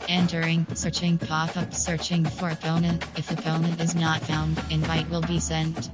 Entering, searching pop-up, searching for opponent. If opponent is not found, invite will be sent.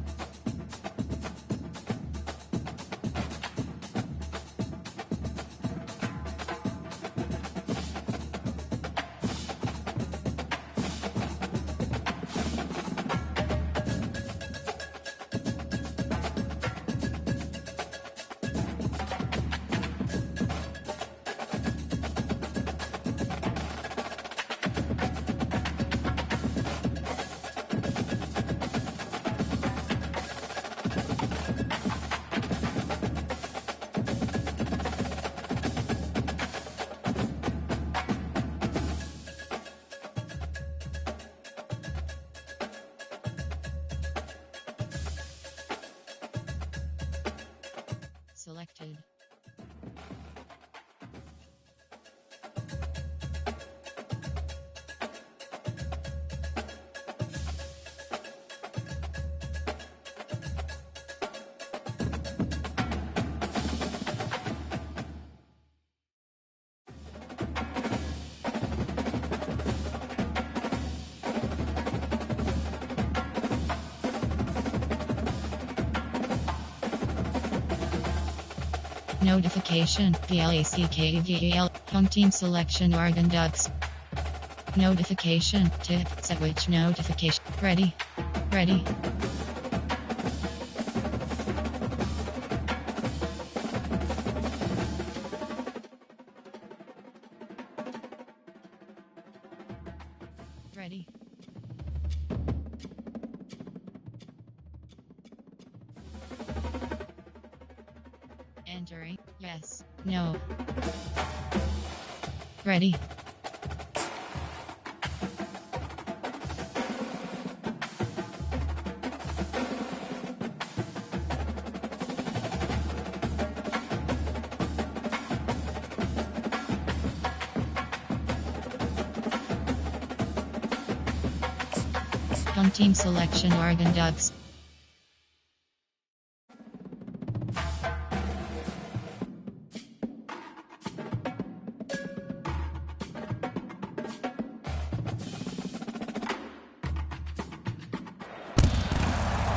Selected. Notification, VLACKVEL, home team selection Oregon Ducks. Notification, tip, set which notification, ready, ready. Ready. Entering, yes, no. Ready. Home team selection Oregon Ducks.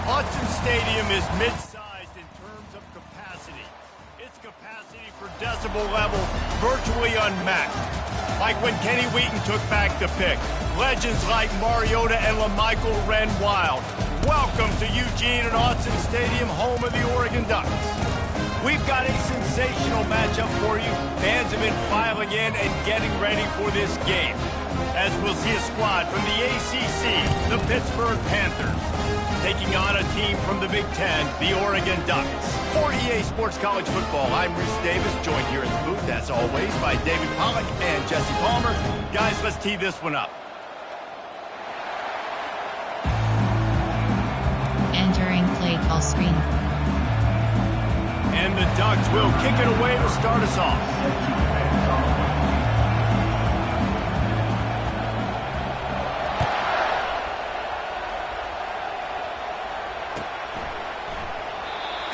Autzen Stadium is mid-sized in terms of capacity. Its capacity for decibel level virtually unmatched. Like when Kenny Wheaton took back the pick. Legends like Mariota and LaMichael ran wild. Welcome to Eugene and Autzen Stadium, home of the Oregon Ducks. We've got a sensational matchup for you. Fans have been filing in and getting ready for this game. As we'll see a squad from the ACC, the Pittsburgh Panthers, taking on a team from the Big Ten, the Oregon Ducks. For EA Sports College Football, I'm Reese Davis, joined here in the booth, as always, by David Pollack and Jesse Palmer. Guys, let's tee this one up. Entering play call screen. And the Ducks will kick it away to start us off.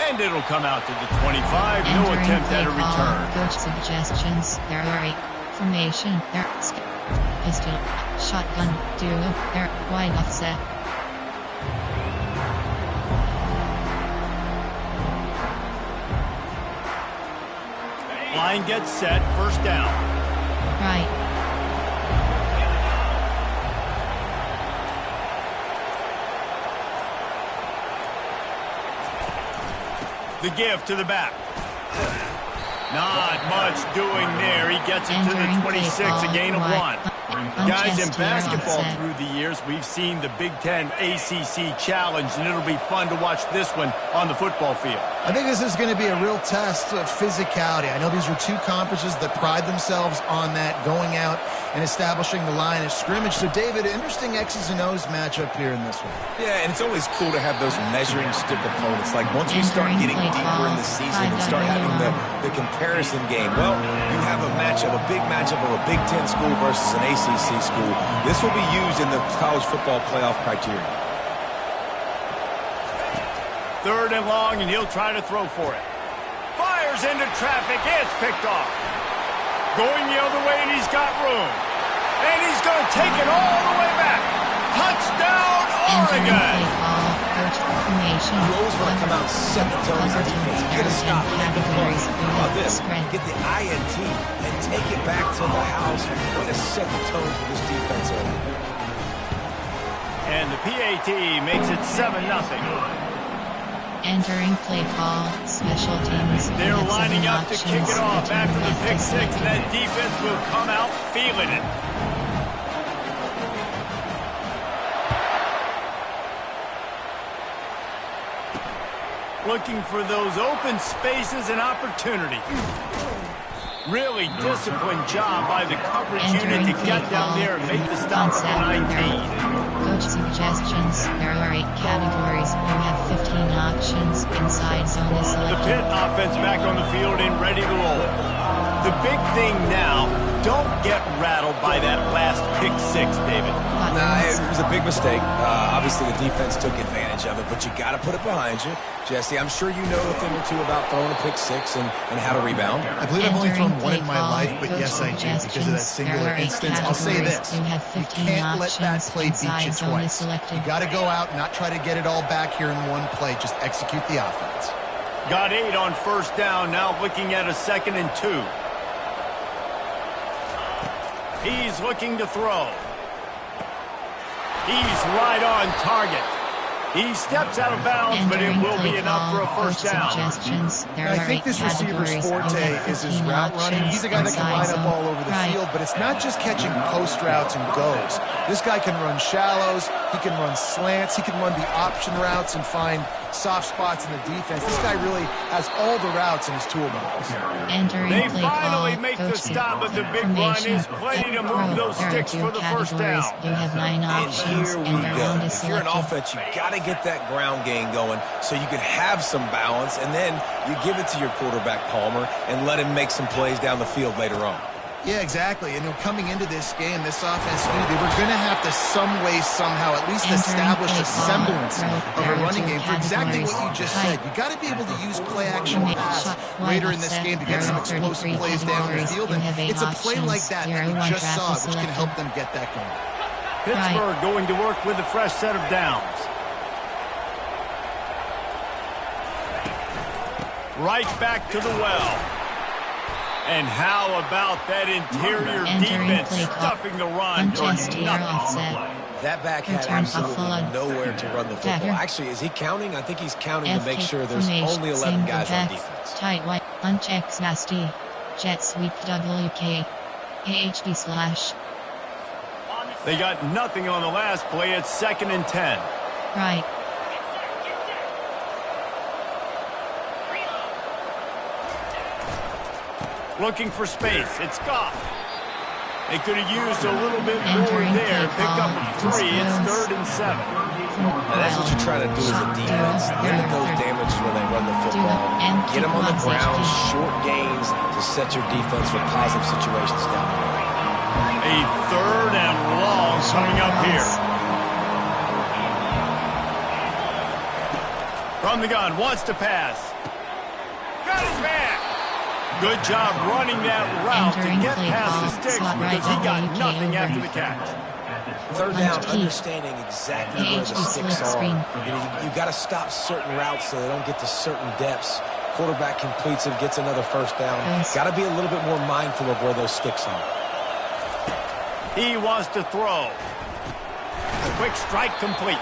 And it'll come out to the 25. No attempt at a return. Coach suggestions. There are 8. Formation. There. Pistol. Shotgun. Duo. There. Wide offset. Line gets set. First down. Right. The give to the back. Not much doing there. He gets it to the 26, a gain of 1. Guys, in basketball through the years, we've seen the Big Ten ACC Challenge, and it'll be fun to watch this one on the football field. I think this is going to be a real test of physicality. I know these are two conferences that pride themselves on that, going out and establishing the line of scrimmage. So, David, interesting X's and O's matchup here in this one. Yeah, and it's always cool to have those measuring stick opponents. Like, once we start getting deeper in the season and start having the comparison game, well, you have a matchup, a big matchup of a Big Ten school versus an ACC school. This will be used in the college football playoff criteria. 3rd and long, and he'll try to throw for it. Fires into traffic. It's picked off. Going the other way, and he's got room. And he's going to take it all the way back. Touchdown, Entering Oregon. play call, coach formation. You always want to come out and set the tone for defense. Get a stop, make a play. How about this? Get the INT and take it back to the house. Way to set the tone for this defense early. And the PAT makes it 7-0. Entering play call, special teams. They're lining up to kick it off after the pick six, and that defense will come out feeling it. Looking for those open spaces and opportunity. Really disciplined job by the coverage unit to get down there and make the stop at the 19. Coach suggestions. There are 8 categories. You have 15 options. Inside zone is The selected. Pitt offense back on the field and ready to roll. The big thing now, don't get rattled by that last pick six, David. Nah, it was a big mistake. Obviously, the defense took advantage of it, but you got to put it behind you. Jesse, I'm sure you know a thing or two about throwing a pick six and how to rebound. I believe I've only thrown one in my life, but yes, I do, because of that singular instance. I'll say this. You can't let that play beat you twice. You got to go out and not try to get it all back here in one play. Just execute the offense. Got 8 on first down, now looking at a 2nd and 2. He's looking to throw. He's right on target. He steps out of bounds, but it will be enough for a first down. I think this receiver's forte is his route running. He's a guy that can line up all over the field, but it's not just catching post routes and goes. This guy can run shallows, he can run slants, he can run the option routes and find soft spots in the defense. This guy really has all the routes in his toolbox. They finally make the stop, but the big run is plenty to move those sticks for the first down. You have 9 options, And and here we the go. round is If you're an selected. offense, you got to get that ground game going so you can have some balance, and then you give it to your quarterback, Palmer, and let him make some plays down the field later on. Yeah, exactly. And coming into this game, this offense, they were going to have to some way, somehow, at least establish a semblance of a running game for exactly what you just said. You got to be able to use play-action pass later in this game to get some explosive plays down the field. And it's a play like that that you just saw, which can help them get that going. Pittsburgh going to work with a fresh set of downs. Right back to the well. And how about that interior defense stuffing the run for nothing? That back had absolutely nowhere to run the football. Actually, is he counting? I think he's counting to make sure there's only 11 guys on defense. Tight white, punch X nasty. Jet sweep WK. AHD slash. They got nothing on the last play. It's 2nd and 10. Right. Looking for space. It's Goff. They could have used a little bit more there. Pick up a 3. It's 3rd and 7. And that's what you're trying to do as a defense. Limit those damages when they run the football. Get them on the ground, short gains to set your defense for positive situations down the road. A 3rd and long coming up here. From the gun, wants to pass. Got his man. Good job running that route to get past the sticks because he got nothing after the catch. 3rd down, understanding exactly where the sticks are. You got to stop certain routes so they don't get to certain depths. Quarterback completes it, gets another first down. Got to be a little bit more mindful of where those sticks are. He wants to throw. A quick strike complete.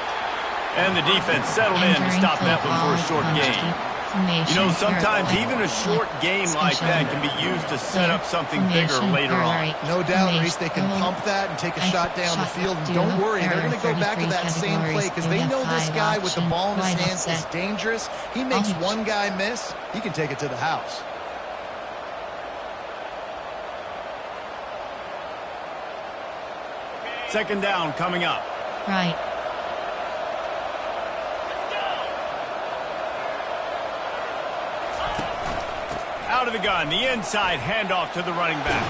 And the defense settled in to stop that one for a short gain. You know, sometimes even a short game like that can be used to set up something bigger later on. No doubt, Reese, they can pump that and take a shot down the field. And don't worry, they're going to go back to that same play because they know this guy with the ball in his hands is dangerous. He makes one guy miss, he can take it to the house. Second down coming up. Right. Out of the gun, the inside handoff to the running back.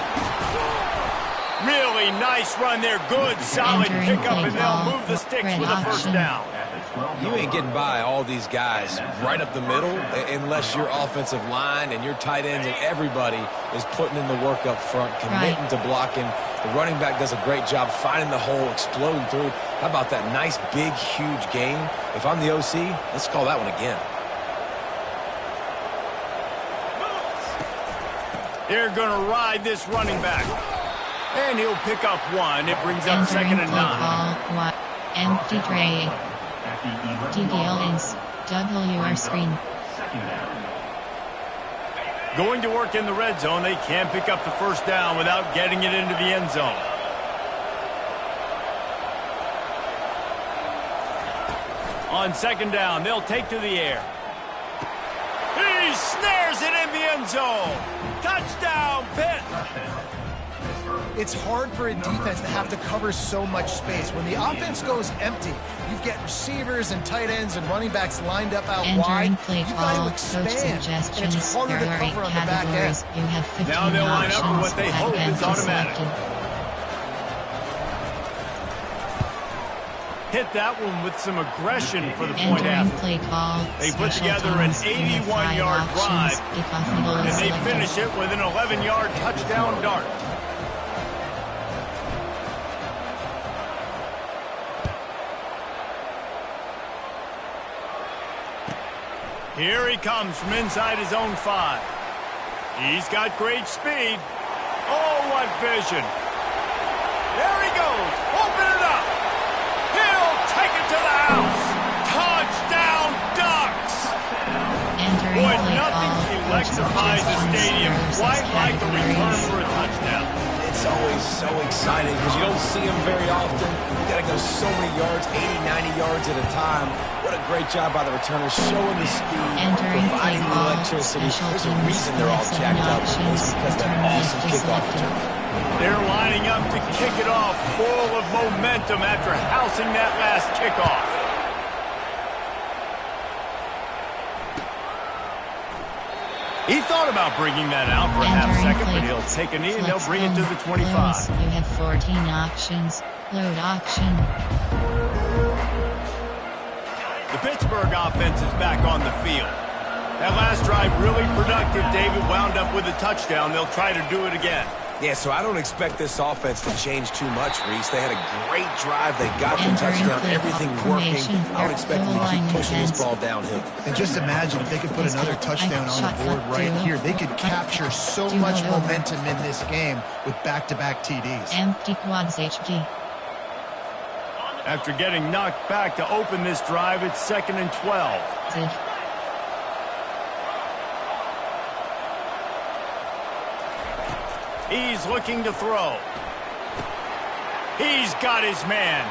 Really nice run there. Good, solid pickup, and they'll move the sticks with a first down. You ain't getting by all these guys right up the middle unless your offensive line and your tight ends and everybody is putting in the work up front, committing to blocking The running back does a great job finding the hole, exploding through. How about that nice, big, huge gain? If I'm the OC, let's call that one again. They're going to ride this running back. And he'll pick up one. It brings up second and 9. Empty tray. DDL is WR screen. Going to work in the red zone. They can't pick up the first down without getting it into the end zone. On second down, they'll take to the air. He snares it in the end zone. Touchdown, Pitt. It's hard for a defense to have to cover so much space. When the offense goes empty, you get receivers and tight ends and running backs lined up out wide. You've got to expand, and it's harder to cover on the back end. You have 15 now they'll line up for what they hope is automatic. Hit that one with some aggression for the point after. They put together an 81-yard drive, and they finish it with an 11-yard touchdown dart. Here he comes from inside his own 5. He's got great speed. Oh, what vision. There he goes. Open it up. He'll take it to the house. Touchdown, Ducks. Boy, nothing electrifies the stadium quite like the return for a touchdown. It's always so exciting because you don't see them very often. You got to go so many yards, 80, 90 yards at a time. What a great job by the returners, showing the speed, providing the electricity. There's a reason they're all jacked up. It's because of that awesome kickoff return. They're lining up to kick it off, full of momentum after housing that last kickoff. He thought about bringing that out for a half second, but he'll take a knee and they'll bring it to the 25. You have 14 options. Load option. The Pittsburgh offense is back on the field. That last drive really productive. David wound up with a touchdown. They'll try to do it again. Yeah, so I don't expect this offense to change too much, Reese. They had a great drive. They got the touchdown. Everything working. I would expect them to keep pushing this ball downhill. And just imagine if they could put another touchdown on the board right here. They could capture so much momentum in this game with back-to-back TDs. Empty quads HG. After getting knocked back to open this drive, it's 2nd and 12. He's looking to throw. He's got his man.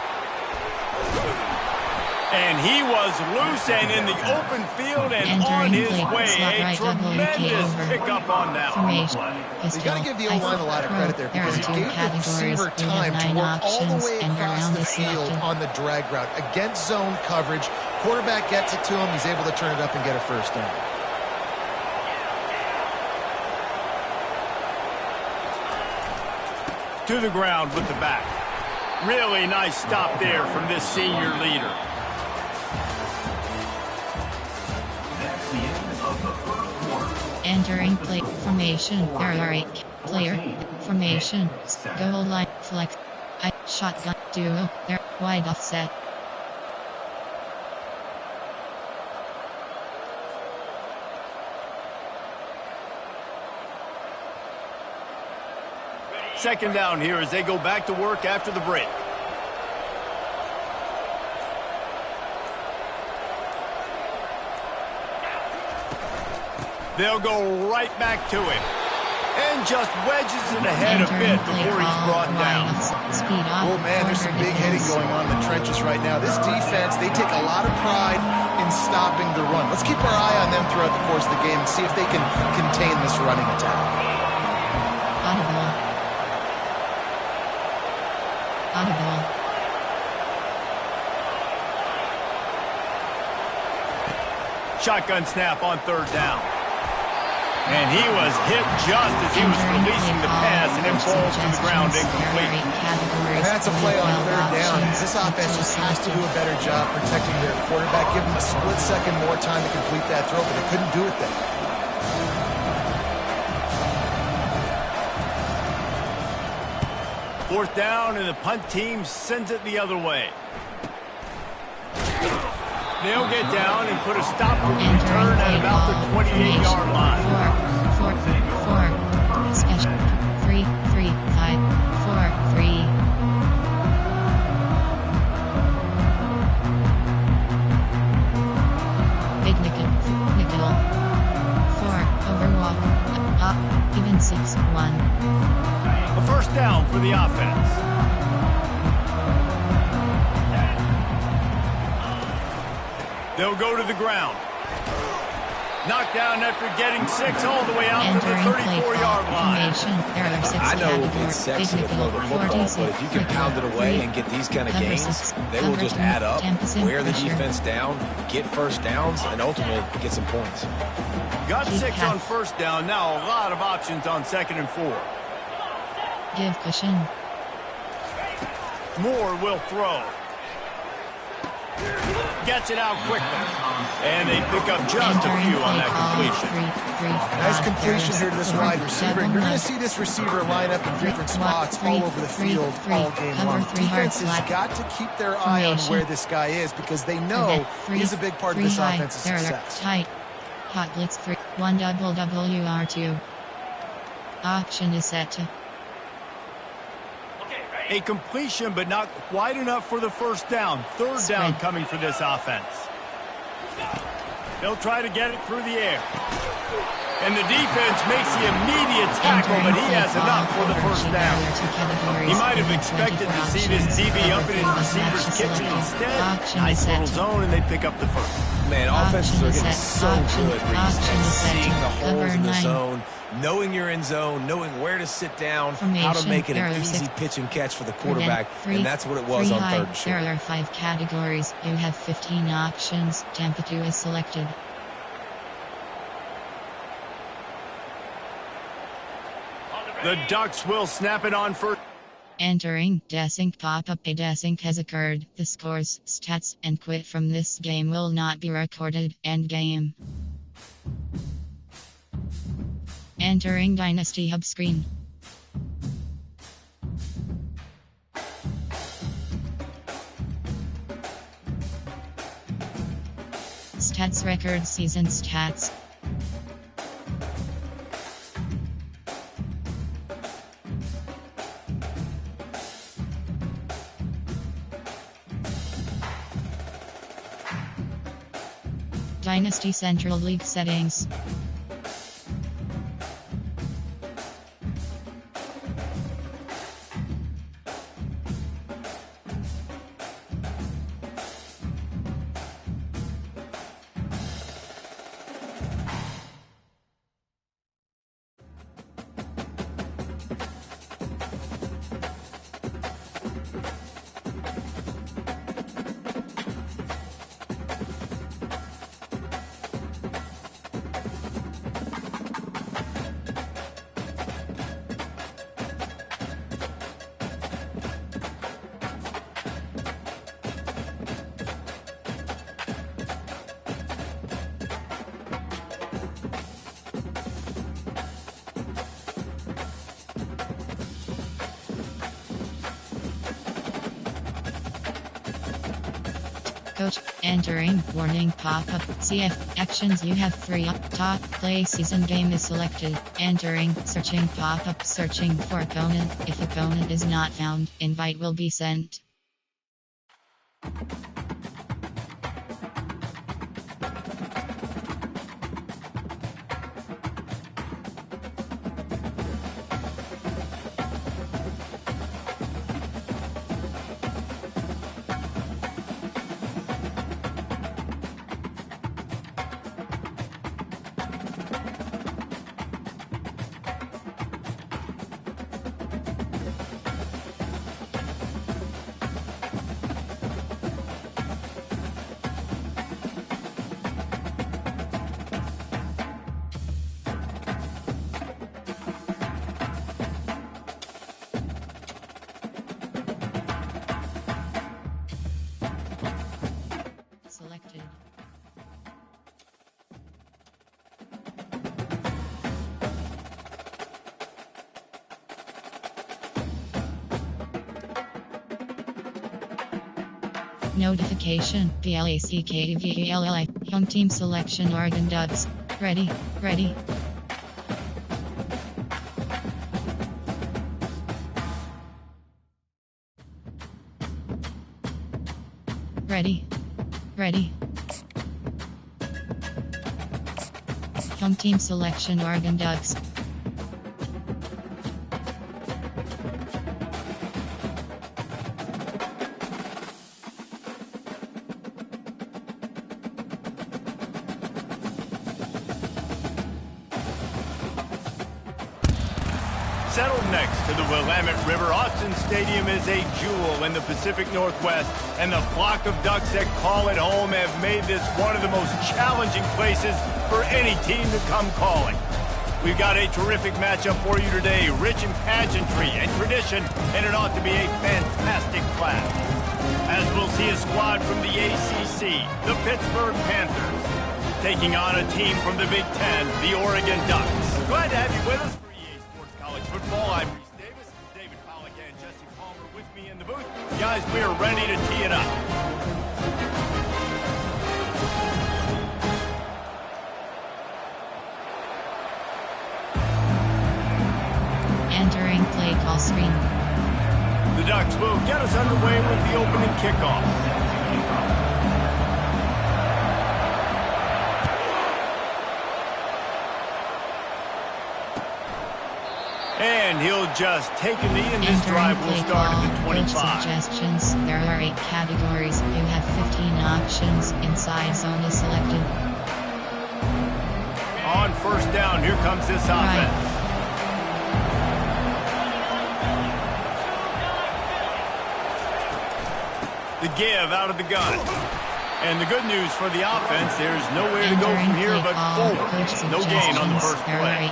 And he was loose and in the open field and on his way. A tremendous pickup on that one. You got to give the O-line a lot of credit there because he gave the receiver time to work all the way across the field on the drag route against zone coverage. Quarterback gets it to him. He's able to turn it up and get a first down. To the ground with the back. Really nice stop there from this senior leader. Entering play formation. Player formation. Goal line flex. Shotgun duo. There wide offset. Second down here as they go back to work after the break. They'll go right back to him. And just wedges it ahead a bit before he's brought down. Oh, man, there's some big hitting going on in the trenches right now. This defense, they take a lot of pride in stopping the run. Let's keep our eye on them throughout the course of the game and see if they can contain this running attack. Audible. Shotgun snap on 3rd down. And he was hit just as he was releasing the pass, and it falls to the ground incomplete. And that's a play on 3rd down. This offense just has to do a better job protecting their quarterback. Give them a split second more time to complete that throw, but they couldn't do it then. 4th down, and the punt team sends it the other way. They'll get down and put a stop to the return at about the 28-yard line. 4, 4, special, 3, 3, 5, 4, 3. Big nickel, 4, overwalk, even 6, 1. A 1st down for the offense. They'll go to the ground. Knocked down after getting 6 all the way out to the 34-yard line. I know it's sexy to throw the football, but if you can pound it away and get these kind of gains, they will just add up, wear the defense down, get 1st downs, and ultimately get some points. Got 6 on 1st down. Now a lot of options on 2nd and 4. Give cushion. Moore will throw. Gets it out quickly. And they pick up just a few on that completion. Nice completion here to this wide receiver. You're going to see this receiver line up in different spots all over the field all game long. Defense has got to keep their eye on where this guy is because they know he's a big part of this offense's success. Tight. Hot blitz 3. 1 WR2. Option is set to. A completion, but not quite enough for the 1st down. 3rd down coming for this offense. They'll try to get it through the air. And the defense makes the immediate tackle, but he has enough for the 1st down. He might have expected to see this DB up in his receiver's kitchen instead. Nice little zone, and they pick up the 1st. Man, offenses are getting so good, seeing the holes in the zone, knowing you're in zone, knowing where to sit down, how to make it an easy pitch and catch for the quarterback, and that's what it was on 3rd and short. There are 5 categories. You have 15 options. Tempo 2 is selected. The Ducks will snap it on first. Entering desync pop-up. A desync has occurred. The scores, stats, and quit from this game will not be recorded. End game. Entering Dynasty Hub screen. Stats record season stats. Dynasty Central League settings. Coach, entering, warning pop-up, CF, actions you have 3 up top, play season game is selected, entering, searching pop-up, searching for opponent, if opponent is not found, invite will be sent. Notification, BLACKVELLI, Home Team Selection Oregon Ducks. Ready, ready. Ready, ready. Home Team Selection Oregon Ducks. Settled next to the Willamette River, Autzen Stadium is a jewel in the Pacific Northwest, and the flock of Ducks that call it home have made this one of the most challenging places for any team to come calling. We've got a terrific matchup for you today, rich in pageantry and tradition, and it ought to be a fantastic clash. As we'll see a squad from the ACC, the Pittsburgh Panthers, taking on a team from the Big Ten, the Oregon Ducks. Glad to have you with us. Football. I'm Reese Davis, David Pollock, and Jesse Palmer with me in the booth. Guys, we are ready to tee it up. Entering play call screen. The Ducks will get us underway with the opening kickoff. And he'll just take a knee, and this drive will start at the 25. Suggestions. There are 8 categories. You have 15 options. Inside zone is selected. On first down, here comes this offense. The give out of the gun. And the good news for the offense, there's nowhere to go from here but forward. No gain on the first play.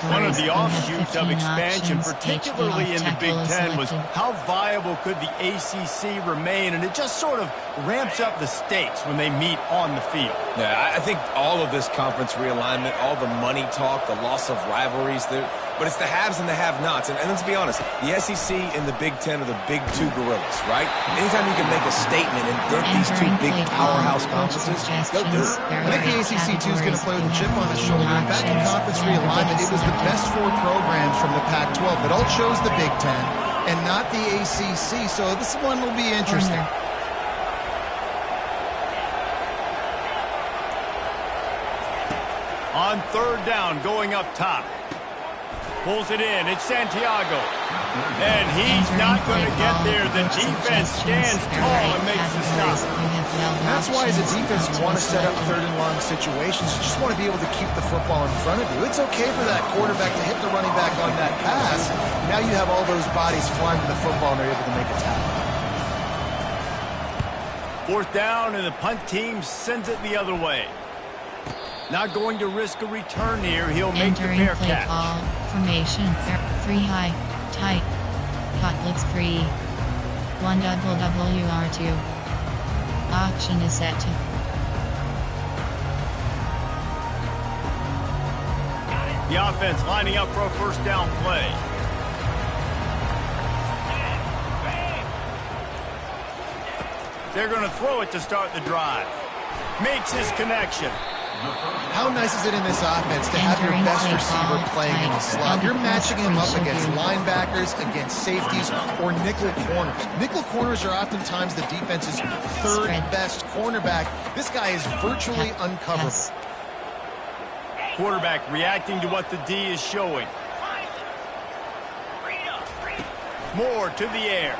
One of the offshoots of expansion, particularly in the Big Ten, was how viable could the ACC remain, and it just sort of ramps up the stakes when they meet on the field. Yeah, I think all of this conference realignment, all the money talk, the loss of rivalries, but it's the haves and the have-nots. And let's be honest, the SEC and the Big Ten are the big two gorillas, right? Anytime you can make a statement and dent these two big powerhouse conferences, go do it. I think the ACC, too, is going to play with a chip on his shoulder. Back in conference realignment, it was the best 4 programs from the Pac-12, but all chose the Big Ten and not the ACC, so this one will be interesting. On third down, going up top. Pulls it in. It's Santiago. And he's not going to get there. The defense stands tall and makes the stop. That's why as a defense you want to set up third and long situations. You just want to be able to keep the football in front of you. It's okay for that quarterback to hit the running back on that pass. Now you have all those bodies flying to the football and they're able to make a tackle. Fourth down, and the punt team sends it the other way. Not going to risk a return here. He'll make the fair catch. Call. Formation. 3 high. Tight. Cutlets free. 1 WR2. Auction is set to. The offense lining up for a first down play. They're going to throw it to start the drive. Makes his connection. How nice is it in this offense to have your best receiver playing in the slot? You're matching him up against linebackers, against safeties, or nickel corners. Nickel corners are oftentimes the defense's third best cornerback. This guy is virtually uncoverable. Quarterback reacting to what the D is showing. More to the air.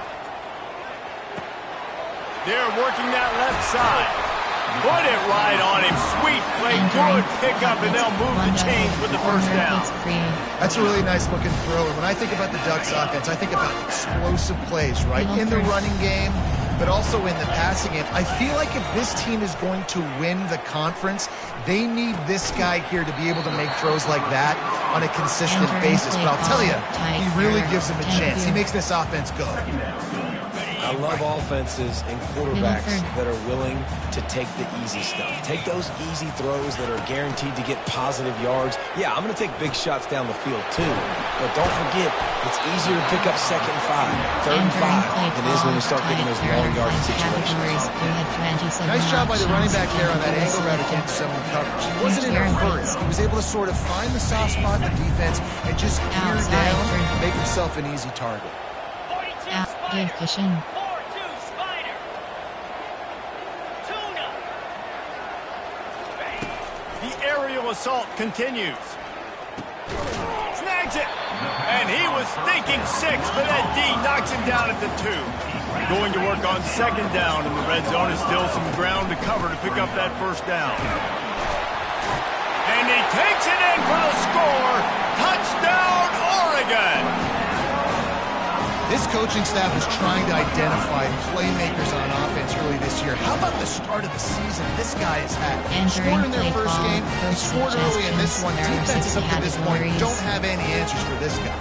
They're working that left side. Put it right on him. Sweet play. Good pickup, and they'll move the chains with the first down. That's a really nice looking throw. And when I think about the Ducks offense, I think about explosive plays, right? In the running game, but also in the passing game. I feel like if this team is going to win the conference, they need this guy here to be able to make throws like that on a consistent basis. But I'll tell you, he really gives them a chance. He makes this offense go. I love offenses and quarterbacks that are willing to take the easy stuff. Take those easy throws that are guaranteed to get positive yards. Yeah, I'm going to take big shots down the field too. But don't forget, it's easier to pick up 2nd and 5, 3rd and 5 than it is when we start getting those long yard situations. Nice job by the running back there on that angle route against zone coverage. He wasn't in a hurry. He was able to sort of find the soft spot in the defense and just gear down and make himself an easy target. The aerial assault continues. Snags it. And he was thinking 6, but that D knocks him down at the 2. Going to work on 2nd down, and the red zone is still some ground to cover to pick up that 1st down. And he takes it in for the score. Touchdown, Oregon. This coaching staff is trying to identify playmakers on offense early this year. How about the start of the season this guy has had? Scored in their first game, scored early in this one. Defenses up to this point don't have any answers for this guy.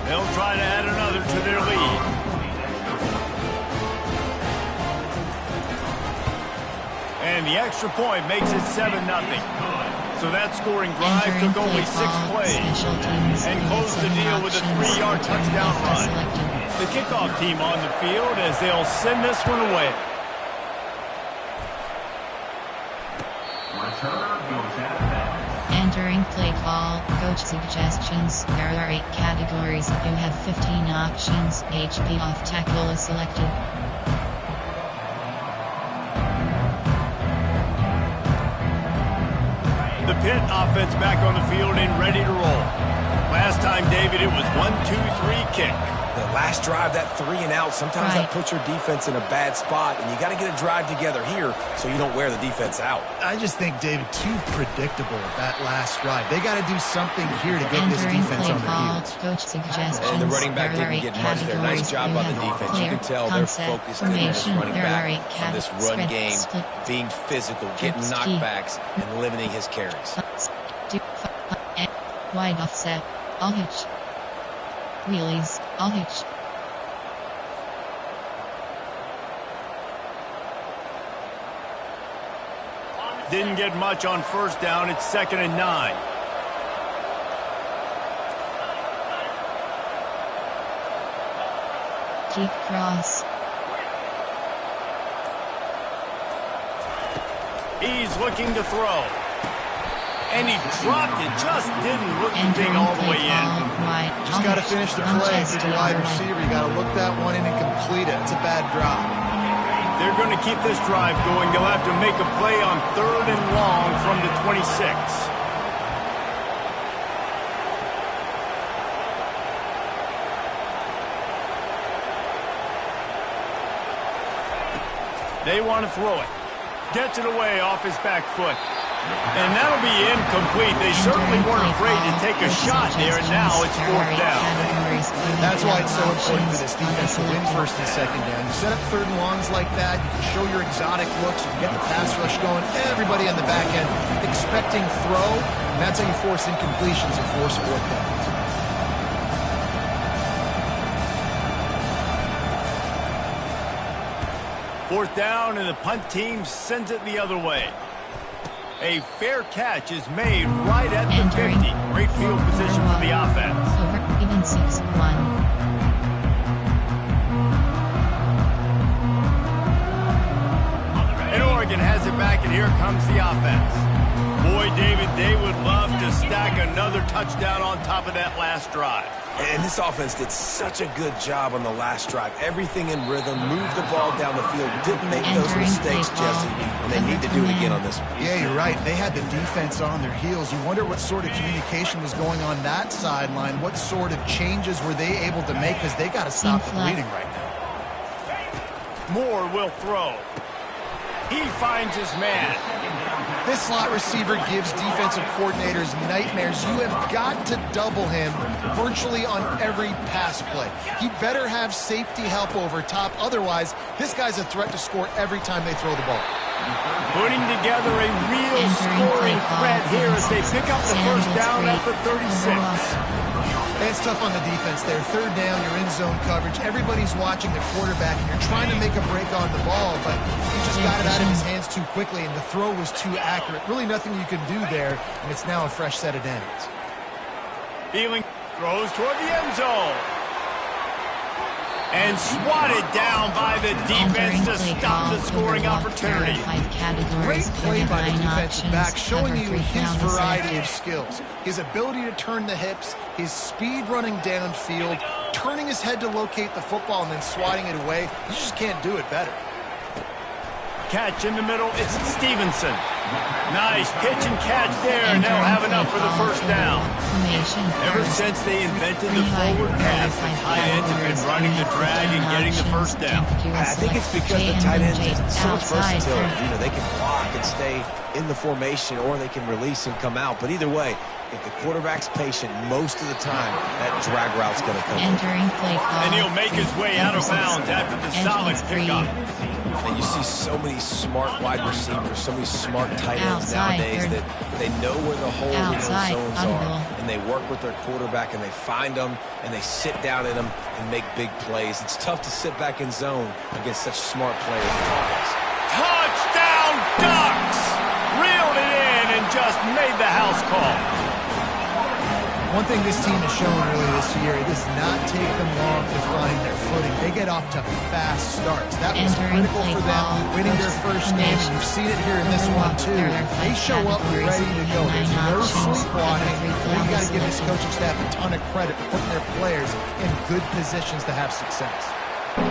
They'll try to add another to their lead. And the extra point makes it 7-0. So that scoring drive took only 6 plays and closed the deal with a 3-yard touchdown run. The kickoff team on the field as they'll send this one away. Entering play call, coach suggestions. There are 8 categories. You have 15 options. HP off tackle is selected. The Pitt offense back on the field and ready to roll. Last time, David, it was 1-2-3 kick. The last drive, that 3 and out, sometimes that puts your defense in a bad spot, and you got to get a drive together here so you don't wear the defense out. I just think, David, too predictable that last drive. They got to do something here to get this defense on their heels. Coach suggestions. And the running back didn't get much there. Nice job by the defense. You can tell they're focused in this running back on this run game, being physical, getting knockbacks, and limiting his carries. Wide offset. All hitch. Wheelies. All hitch. Didn't get much on 1st down. It's 2nd and 9. Deep cross. He's looking to throw. And he dropped it. Just didn't look the thing all the way in. Just got to finish the play. If you're the wide receiver, you got to look that one in and complete it. It's a bad drop. They're going to keep this drive going. They'll have to make a play on 3rd and long from the 26. They want to throw it. Gets it away off his back foot. And that'll be incomplete. They certainly weren't afraid to take a shot there, and now it's 4th down. That's why it's so important for this defense to win 1st and 2nd down. You set up 3rd and longs like that, you can show your exotic looks, you can get the pass rush going, everybody on the back end expecting throw, and that's how you force incompletions and force 4th downs. Fourth down, and the punt team sends it the other way. A fair catch is made right at the 50. Great field position for the offense. Over, even 6-1. And Oregon has it back, and here comes the offense. Boy, David, they would love to stack another touchdown on top of that last drive. And this offense did such a good job on the last drive. Everything in rhythm, moved the ball down the field, didn't make those mistakes, Jesse, and they need to do it again on this one. Yeah, you're right. They had the defense on their heels. You wonder what sort of communication was going on that sideline. What sort of changes were they able to make, because they got to stop the bleeding right now. Moore will throw. He finds his man. This slot receiver gives defensive coordinators nightmares. You have got to double him virtually on every pass play. He better have safety help over top. Otherwise, this guy's a threat to score every time they throw the ball. Putting together a real scoring threat here as they pick up the 1st down at the 36. It's tough on the defense there. Third down, you're in zone coverage. Everybody's watching the quarterback, and you're trying to make a break on the ball, but he just got it out of his hands too quickly, and the throw was too accurate. Really nothing you can do there, and it's now a fresh set of downs. Feeling throws toward the end zone. And swatted down by the defense to stop the scoring opportunity. Great play by the defensive back, showing you his variety of skills. His ability to turn the hips, his speed running downfield, turning his head to locate the football and then swatting it away. You just can't do it better. Catch in the middle, it's Stevenson. Nice pitch and catch there, and they'll have enough for the first down. Ever since they invented the forward pass, the tight ends have been running the drag and getting the first down. I think it's because the tight ends have so much versatility. You know, they can block and stay in the formation, or they can release and come out. But either way, if the quarterback's patient, most of the time, that drag route's going to come. And he'll make his way out of bounds after the solid pickup. And you see so many smart wide receivers, so many smart tight ends nowadays that they know where the holes in those zones are, and they work with their quarterback, and they find them, and they sit down in them and make big plays. It's tough to sit back in zone against such smart players. Touchdown Ducks! Reeled it in and just made the house call. One thing this team has shown really this year, it does not take them long to find their footing. They get off to fast starts. That was critical for them, winning their first game. You've seen it here in this one, too. They show up ready to go. There's no sleepwalking. You've got to give this coaching staff a ton of credit for putting their players in good positions to have success.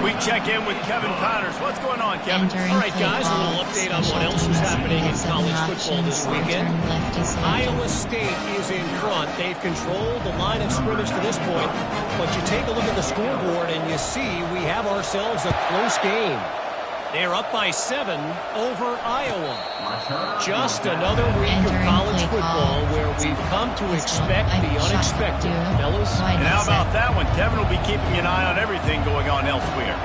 We check in with Kevin Connors. What's going on, Kevin? All right, guys, a little update on what else is happening in college football this weekend. Iowa State is in front. They've controlled the line of scrimmage to this point, but you take a look at the scoreboard and you see we have ourselves a close game. They're up by 7 over Iowa. Just another week of college football where we've come to expect the unexpected, fellas. And how about that one? Kevin will be keeping an eye on everything going on elsewhere.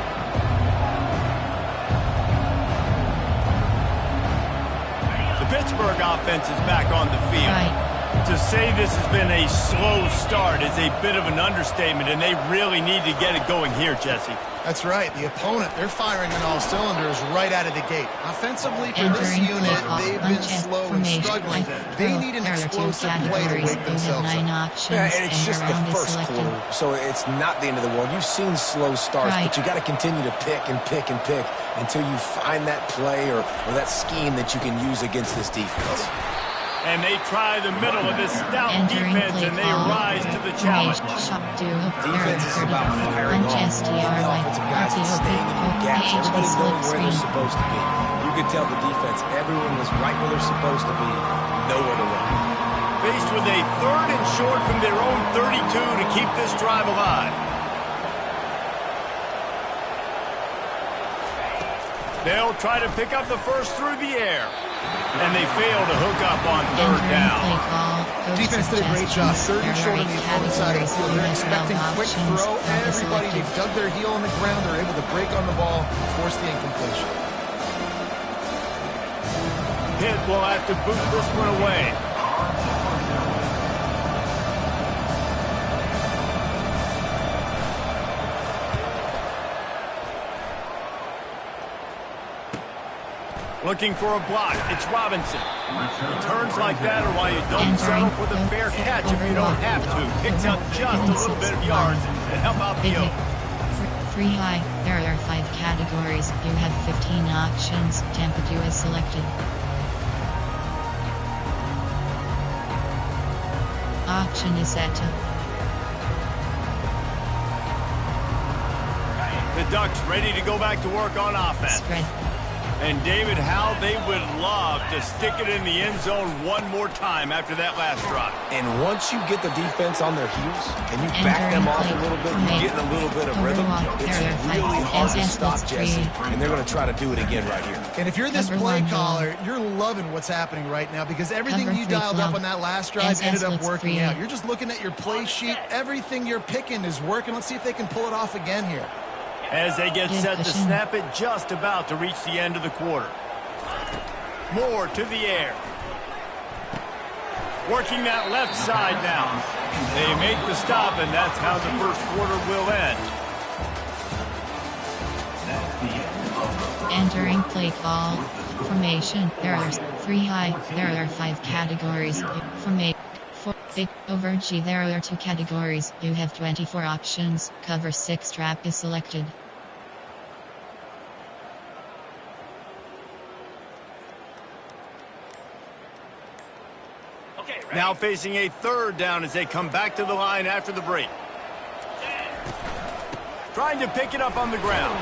The Pittsburgh offense is back on the field. To say this has been a slow start is a bit of an understatement, and they really need to get it going here, Jesse. That's right. The opponent, they're firing on all cylinders right out of the gate. Offensively, for this unit, they've been slow and struggling. They need an explosive play to wake themselves up. Yeah, and it's just the first quarter, so it's not the end of the world. You've seen slow starts, but you got to continue to pick and pick and pick until you find that play or that scheme that you can use against this defense. And they try the middle of this stout defense, and they rise to the challenge. Defense is about firing off. The offensive guys are staying in the gaps. Everybody's going where they're supposed to be. You could tell the defense, everyone was right where they're supposed to be, nowhere to run. Faced with a 3rd and short from their own 32 to keep this drive alive. They'll try to pick up the first through the air. And they fail to hook up on 3rd down. Defense did a great job. 3rd and short on the opponent's side of the field. They're expecting quick throw. Everybody, they've dug their heel on the ground. They're able to break on the ball, force the incompletion. Pitt will have to boot this one away. Looking for a block. It's Robinson. Returns like that are why you don't settle for the fair catch if you don't have to. Picks up just a little bit of yards and help out the yoke. Free high. There are 5 categories. You have 15 options. Tempo is selected. Option is set to. The Ducks ready to go back to work on offense. Spread. And David, how they would love to stick it in the end zone one more time after that last drive. And once you get the defense on their heels and you back them off a little bit, you get in a little bit of rhythm, it's really hard to stop, Jesse. And they're going to try to do it again right here. And if you're this play caller, you're loving what's happening right now because everything you dialed up on that last drive ended up working out. You're just looking at your play sheet. Everything you're picking is working. Let's see if they can pull it off again here. As they get set to snap it, just about to reach the end of the quarter. Moore to the air. Working that left side now. They make the stop, and that's how the first quarter will end. Entering play call. Formation. There are 3 high. There are 5 categories. Formation. 4 big. Over G. There are 2 categories. You have 24 options. Cover 6 trap is selected. Now facing a third down as they come back to the line after the break. Trying to pick it up on the ground.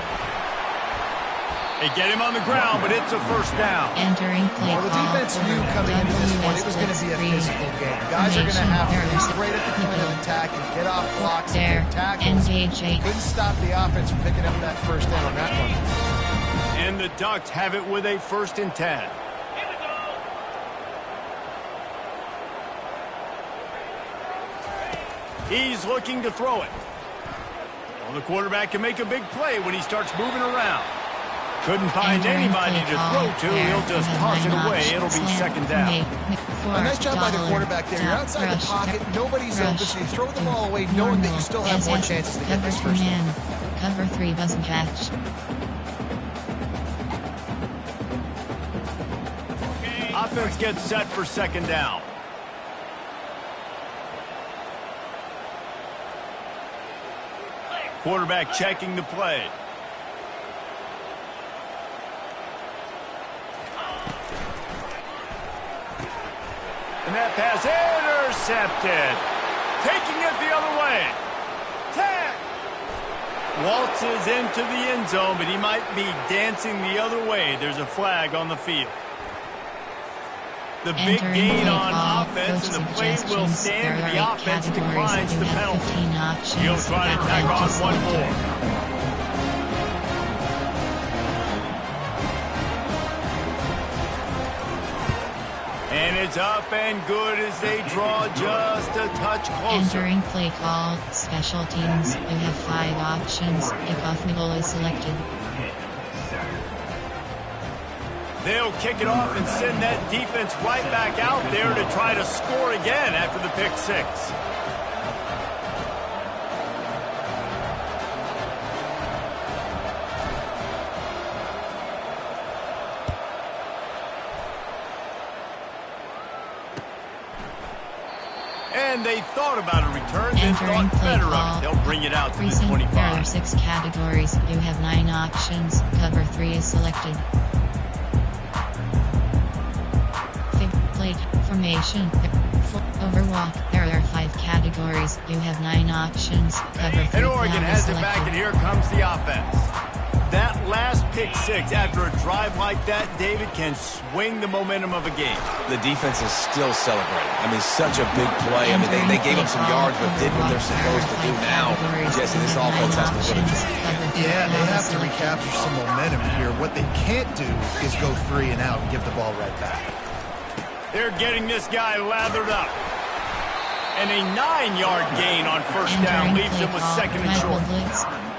They get him on the ground, but it's a first down. Entering play Well, the defense knew coming into this one it was going to be a physical game. Guys are going to have to be straight at the point of attack and get off blocks and get tackles. Couldn't stop the offense from picking up that first down on that one. And the Ducks have it with a 1st and 10. He's looking to throw it. Well, the quarterback can make a big play when he starts moving around. Couldn't find anybody to throw to. He'll just toss it away. It'll be 2nd down. A nice job by the quarterback there. You're outside the pocket. Nobody's open, so you throw the ball away knowing that you still have more chances to get this first down. Cover 3 doesn't catch. Offense gets set for 2nd down. Quarterback checking the play. And that pass intercepted. Taking it the other way. 10. Waltzes into the end zone, but he might be dancing the other way. There's a flag on the field. The big gain on offense, and the play will stand. The offense declines the penalty. He'll try to tack on one more. And it's up and good as they draw just a touch closer. Entering play call. Special teams. You have 5 options. Kickoff middle is selected. They'll kick it off and send that defense right back out there to try to score again after the pick 6. And they thought about a return, then thought better of it. They'll bring it out to the 25. There are 6 categories. You have 9 options. Cover 3 is selected. Play formation. Overwalk. There are 5 categories. You have 9 options. Cover 3. And Oregon has it back, and here comes the offense. That last pick 6 after a drive like that, David, can swing the momentum of a game. The defense is still celebrating. I mean, such a big play. I mean, they gave up some yards, but did what they're supposed to do now. Jesse, this offense has to put a drive. Yeah, they have to recapture some momentum here. What they can't do is go 3 and out and give the ball right back. They're getting this guy lathered up. And a 9-yard gain on first down leaves him with 2nd and short.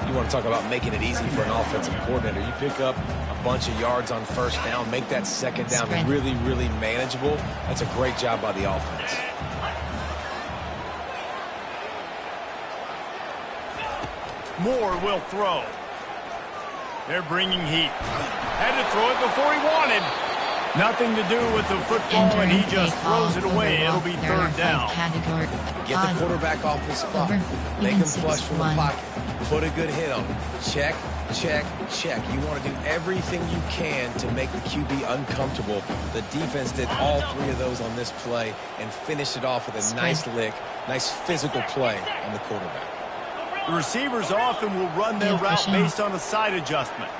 You want to talk about making it easy for an offensive coordinator. You pick up a bunch of yards on first down, make that 2nd down really, really manageable. That's a great job by the offense. Moore will throw. They're bringing heat. Had to throw it before he wanted. Nothing to do with the football, and he just throws it away. It'll be 3rd down. Get the quarterback off his spot. Make him flush from the pocket. Put a good hit on him. Check, check, check. You want to do everything you can to make the QB uncomfortable. The defense did all 3 of those on this play and finished it off with a nice lick, nice physical play on the quarterback. The receivers often will run their route based on a side adjustment.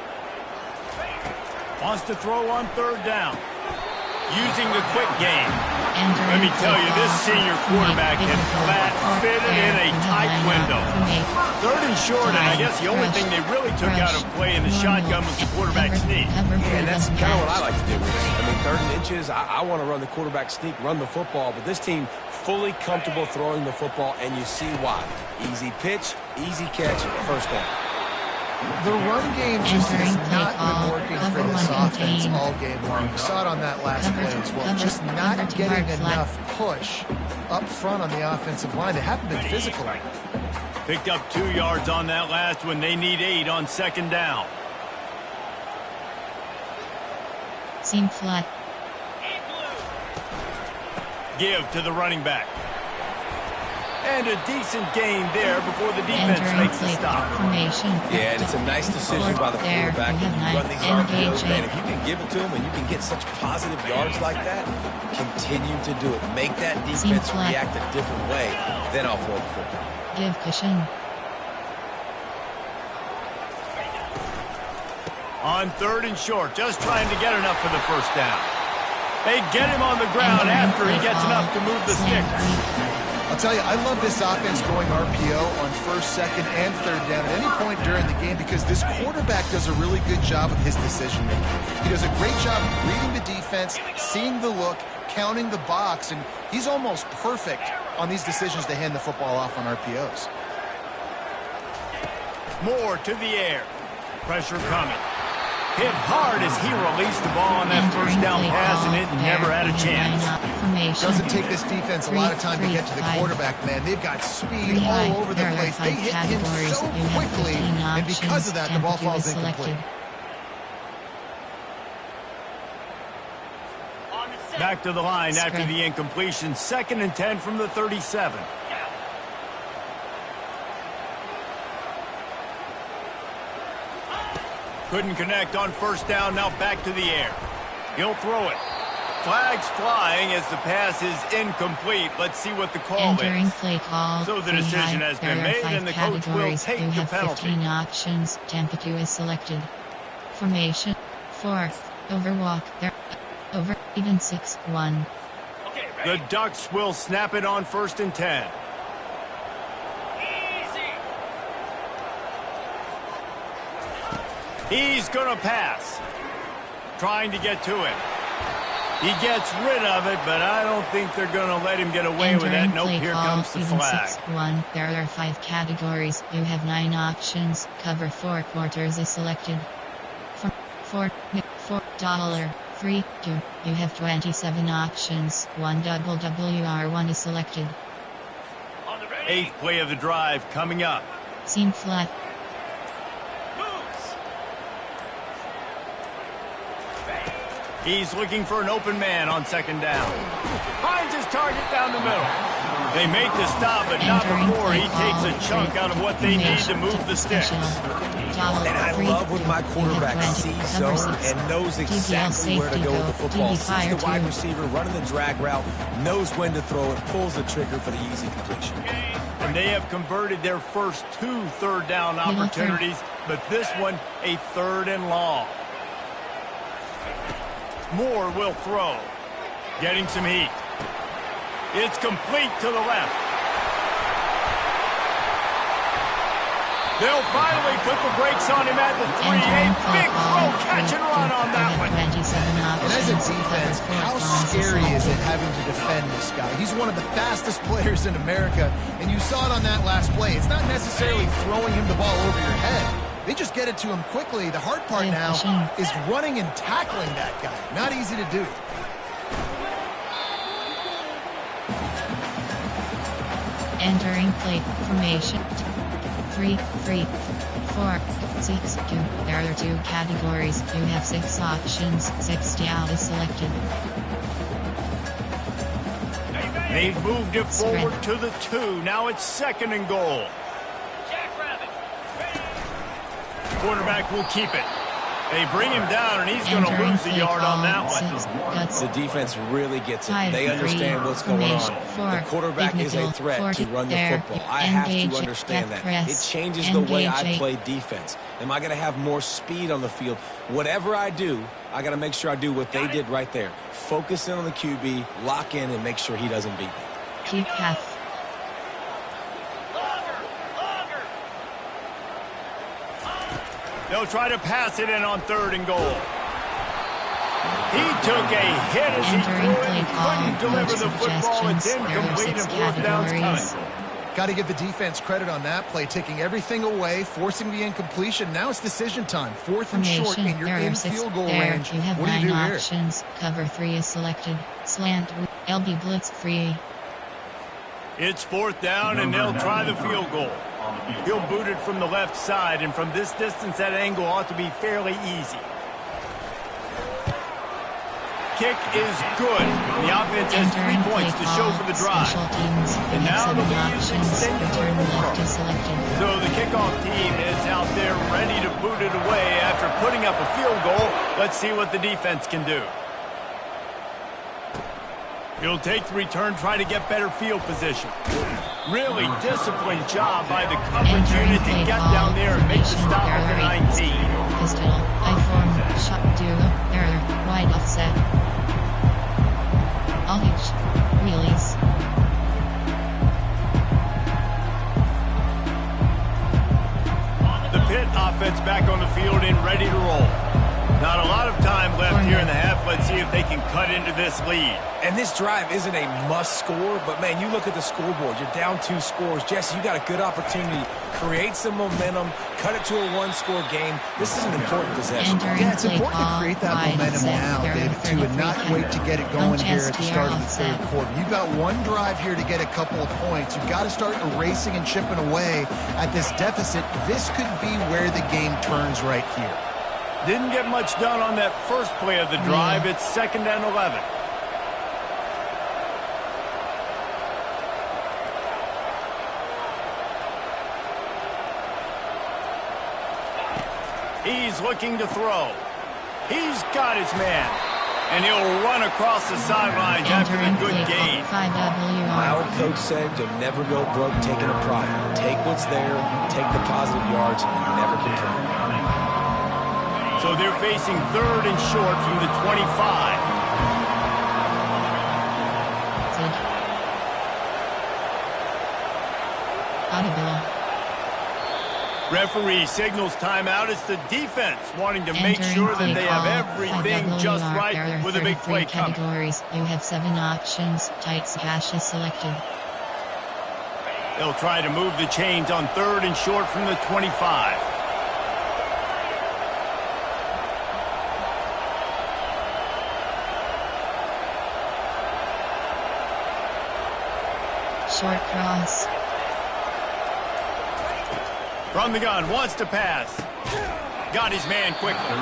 Wants to throw on 3rd down. Using the quick game. Let me tell you, this senior quarterback can flat fit it in a tight window. 3rd and short, and I guess the only thing they really took out of play in the shotgun was the quarterback sneak. Yeah, and that's kind of what I like to do. I mean, 3rd and inches, I want to run the quarterback sneak, run the football, but this team fully comfortable throwing the football, and you see why. Easy pitch, easy catch, first down. The run game just has not been working for this offense all game long. You saw it on that last play as well. Just not getting enough push up front on the offensive line. They haven't been physical. Picked up 2 yards on that last one. They need 8 on second down. Seam flat. Give to the running back. And a decent gain there before the defense makes the stop. Yeah, and it's a nice decision by the quarterback. When you run these RPOs, man, if you can give it to them and you can get such positive yards like that, continue to do it. Make that defense react a different way, then I'll throw the football. Give cushion. On 3rd and short, just trying to get enough for the first down. They get him on the ground after he gets enough to move the sticks. I'll tell you, I love this offense going RPO on 1st, 2nd, and 3rd down at any point during the game because this quarterback does a really good job of his decision-making. He does a great job reading the defense, seeing the look, counting the box, and he's almost perfect on these decisions to hand the football off on RPOs. More to the air. Pressure coming. Hit hard as he released the ball on that first down pass, and it never had a chance. Doesn't take this defense a lot of time to get to the quarterback, man. They've got speed all over the place. They hit him so quickly, and because of that, the ball falls incomplete. Back to the line after the incompletion. 2nd and 10 from the 37. Couldn't connect on first down, now back to the air. He'll throw it. Flags flying as the pass is incomplete. Let's see what the call is. Play call. So the decision has been made, and the coach will take the penalty. 15 options. Temperature is selected. Formation. 4. Overwalk. There. Over. Even 6-1. The Ducks will snap it on 1st and 10. He's going to pass. Trying to get to it. He gets rid of it, but I don't think they're going to let him get away with that. Nope, here comes the flag. 6-1. There are 5 categories. You have 9 options. Cover 4 quarters is selected. $4. 3, 2. You have 27 options. 1 double WR1 is selected. 8th play of the drive coming up. Seam flat. He's looking for an open man on 2nd down. Finds his target down the middle. They make the stop, but not before he takes a chunk out of what they need to move the sticks. And I love when my quarterback sees zone and knows exactly where to go with the football. Sees the wide receiver running the drag route, knows when to throw it, pulls the trigger for the easy completion. And they have converted their first 2 3rd down opportunities, but this one a 3rd and long. Moore will throw. Getting some heat. It's complete to the left. They'll finally put the brakes on him at the 3. A big throw, catch and run on that one. And as a defense, how scary is it having to defend this guy? He's one of the fastest players in America, and you saw it on that last play. It's not necessarily throwing him the ball over your head. They just get it to him quickly. The hard part now is running and tackling that guy. Not easy to do. Entering play formation. 3, 3, 4, 6, 2. There are 2 categories. You have 6 options. 60 out is selected. They've moved it forward to the 2. Now it's 2nd and goal. Quarterback will keep it. They bring him down, and he's going to lose a yard on that one. The defense really gets it. They understand what's going on. The quarterback is a threat to run the football. I have to understand that. It changes the way I play defense. Am I going to have more speed on the field? Whatever I do, I got to make sure I do what they did right there. Focus in on the QB, lock in, and make sure he doesn't beat me. Keep half. They'll try to pass it in on 3rd and goal. He took a hit as he threw it and couldn't deliver the football. It's incomplete and 4th down's coming. Got to give the defense credit on that play, taking everything away, forcing the incompletion. Now it's decision time. 4th and short, and you're in field goal range. You have What do you 9 do options. here? Cover 3 is selected. Slant, LB blitz free. It's 4th down, and they'll try the field goal. He'll boot it from the left side, and from this distance, that angle ought to be fairly easy. Kick is good. The offense has 3 points to show for the drive. And now the lead is extended. So the kickoff team is out there ready to boot it away after putting up a field goal. Let's see what the defense can do. He'll take the return, try to get better field position. Really disciplined job by the coverage unit to get down there and make the stop at the 19. Pistol, I-form, shot duo, error, wide offset. All-hitch, wheelies. The Pitt offense back on the field and ready to roll. Not a lot of time left here in the half. Let's see if they can cut into this lead. And this drive isn't a must score, but, man, you look at the scoreboard. You're down 2 scores. Jesse, you got a good opportunity. Create some momentum. Cut it to a 1-score game. This is an important possession. Yeah, it's important to create that momentum now, David, too, and not wait to get it going here at the start of the 3rd quarter. You've got 1 drive here to get a couple of points. You've got to start erasing and chipping away at this deficit. This could be where the game turns right here. Didn't get much done on that first play of the drive. It's 2nd and 11. He's looking to throw. He's got his man. And he'll run across the sidelines after the good gain. My old coach said you'll never go broke taking a profit. Take what's there, take the positive yards, and never complain. So they're facing 3rd and short from the 25. Referee signals timeout. It's the defense wanting to make sure that they have everything just right with a big play coming. You have 7 options. Tight cash is selected. They'll try to move the chains on 3rd and short from the 25. Short cross. From the gun, wants to pass. Got his man quickly.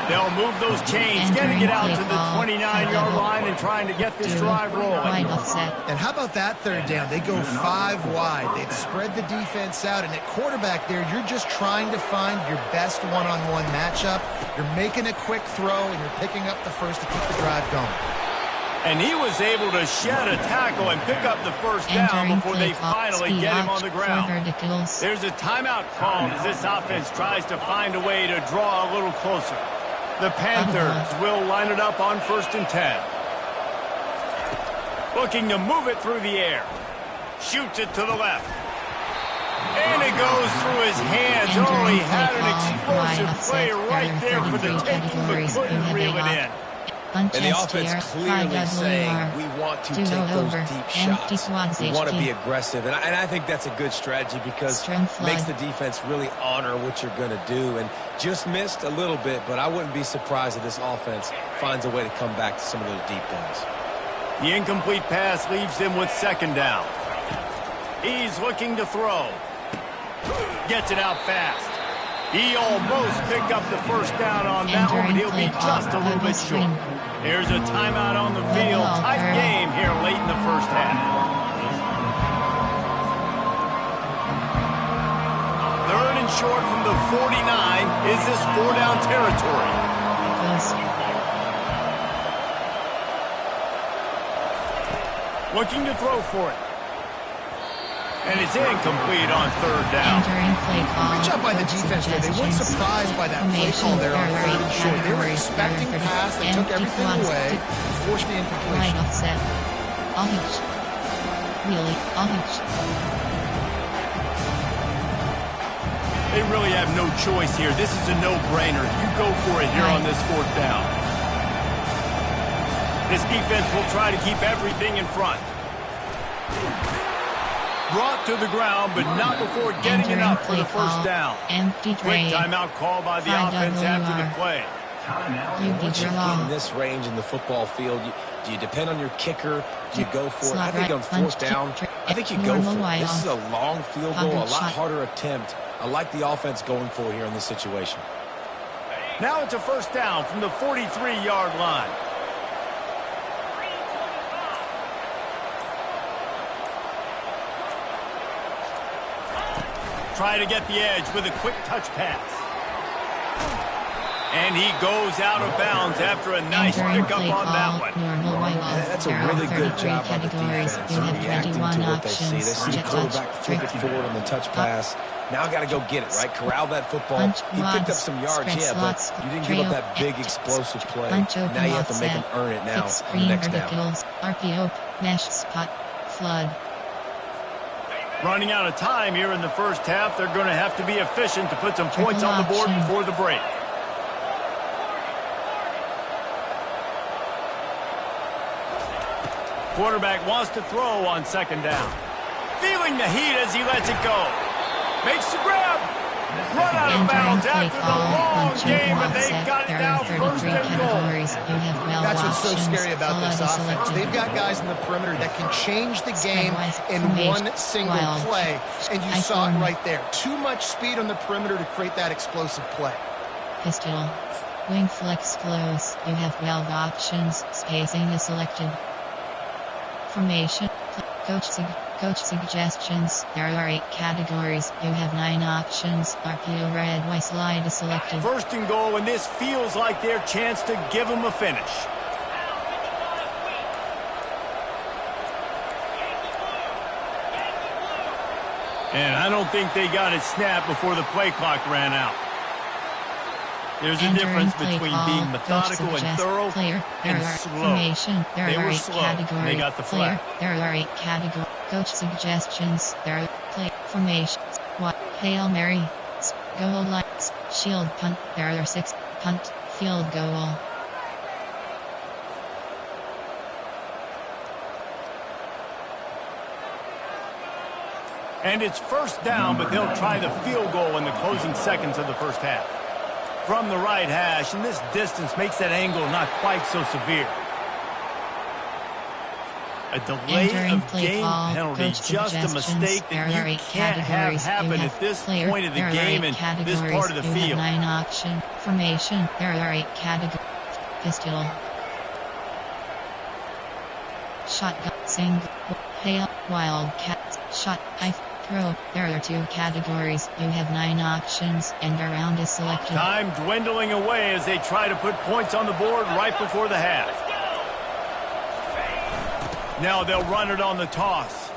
They'll move those chains, getting it out to the 29-yard line and trying to get this drive rolling. And how about that 3rd down? They go 5 wide. They've spread the defense out, and at quarterback there, you're just trying to find your best one-on-one matchup. You're making a quick throw, and you're picking up the first to keep the drive going. And he was able to shed a tackle and pick up the first down before they finally get him on the ground. There's a timeout called as this offense tries to find a way to draw a little closer. The Panthers will line it up on 1st and 10. Looking to move it through the air. Shoots it to the left. And it goes through his hands. Oh, he had an explosive play right there for the taking, but couldn't reel it in. And the offense clearly saying we want to take those deep shots. We want to be aggressive. And I think that's a good strategy because it makes the defense really honor what you're going to do. And just missed a little bit, but I wouldn't be surprised if this offense finds a way to come back to some of those deep ones. The incomplete pass leaves him with 2nd down. He's looking to throw. Gets it out fast. He almost picked up the first down on that one, but he'll be just a little bit short. There's a timeout on the field. Tight game here late in the first half. 3rd and short from the 49. Is this 4-down territory? Looking to throw for it. And it's incomplete on 3rd down. Good job by the defense there. They weren't surprised by that play call there on 3rd and short. They were expecting pass. They took everything away and forced the incompletion. They really have no choice here. This is a no-brainer. You go for it here on this 4th down. This defense will try to keep everything in front. Brought to the ground, but not before getting enough for the first down. Empty Quick trade. timeout call by the offense after the play. Once you get in this range in the football field, do you depend on your kicker? Do you go for it? I think on fourth down, I think you go for it. This is a long field goal, a lot harder attempt. I like the offense going for it here in this situation. Now it's a first down from the 43-yard line. Try to get the edge with a quick touch pass. And he goes out of bounds after a nice pickup on that one. That's a really good job by the defense reacting to what they see. They see the quarterback flip it forward on the touch pass. Now got to go get it, right? Corral that football. He picked up some yards, yeah, but you didn't give up that big explosive play. Now you have to make him earn it now on the next down. RPO, mesh spot, flood. Running out of time here in the first half, they're going to have to be efficient to put some points on the board before the break. Quarterback wants to throw on second down. Feeling the heat as he lets it go. Makes the grab. Run out of bounds after the long game, but they got it down first and goal. That's what's so scary about this offense. They've got guys in the perimeter that can change the game in one single play, and you saw it right there. Too much speed on the perimeter to create that explosive play. Pistol. Wing flex close. You have 12 options. Spacing is selected. Formation. Coach suggestions. There are 8 categories. You have 9 options. RPO red Y slide is selected. First and goal, and this feels like their chance to give them a finish. And I don't think they got it snapped before the play clock ran out. There's a difference between being methodical and thorough and slow. They were slow, and they got the flag. There are 8 categories. Coach suggestions. There are play formations. What? Hail Mary. Goal lights. Shield punt. There are 6. Punt. Field goal. And it's first down, but they'll try the field goal in the closing seconds of the first half. From the right hash, and this distance makes that angle not quite so severe. A delay of game penalty, just a mistake that you can't have happen at this point of the game and this part of the field. 9 option formation. There are 8 categories. Pistol. Shotgun. Single. Hail. Wildcat. Shot. Throw. There are 2 categories. You have 9 options, and a round is selected. Time dwindling away as they try to put points on the board right before the half. Now they'll run it on the toss.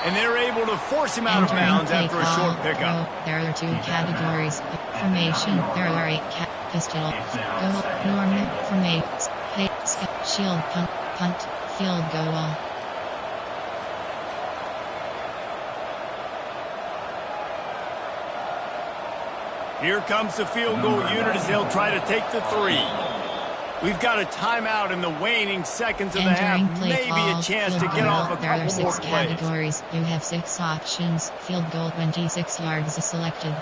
And they're able to force him out of bounds after a short pickup. There are 2 categories. Formation. There are 8 pistol. Go. Normal. Formation. Hey. Shield. Punt. Field goal. Here comes the field goal unit as they'll try to take the 3. We've got a timeout in the waning seconds of the half. Maybe a chance to get off a couple more plays. There are 6 categories. You have 6 options. Field goal 26 yards is selected.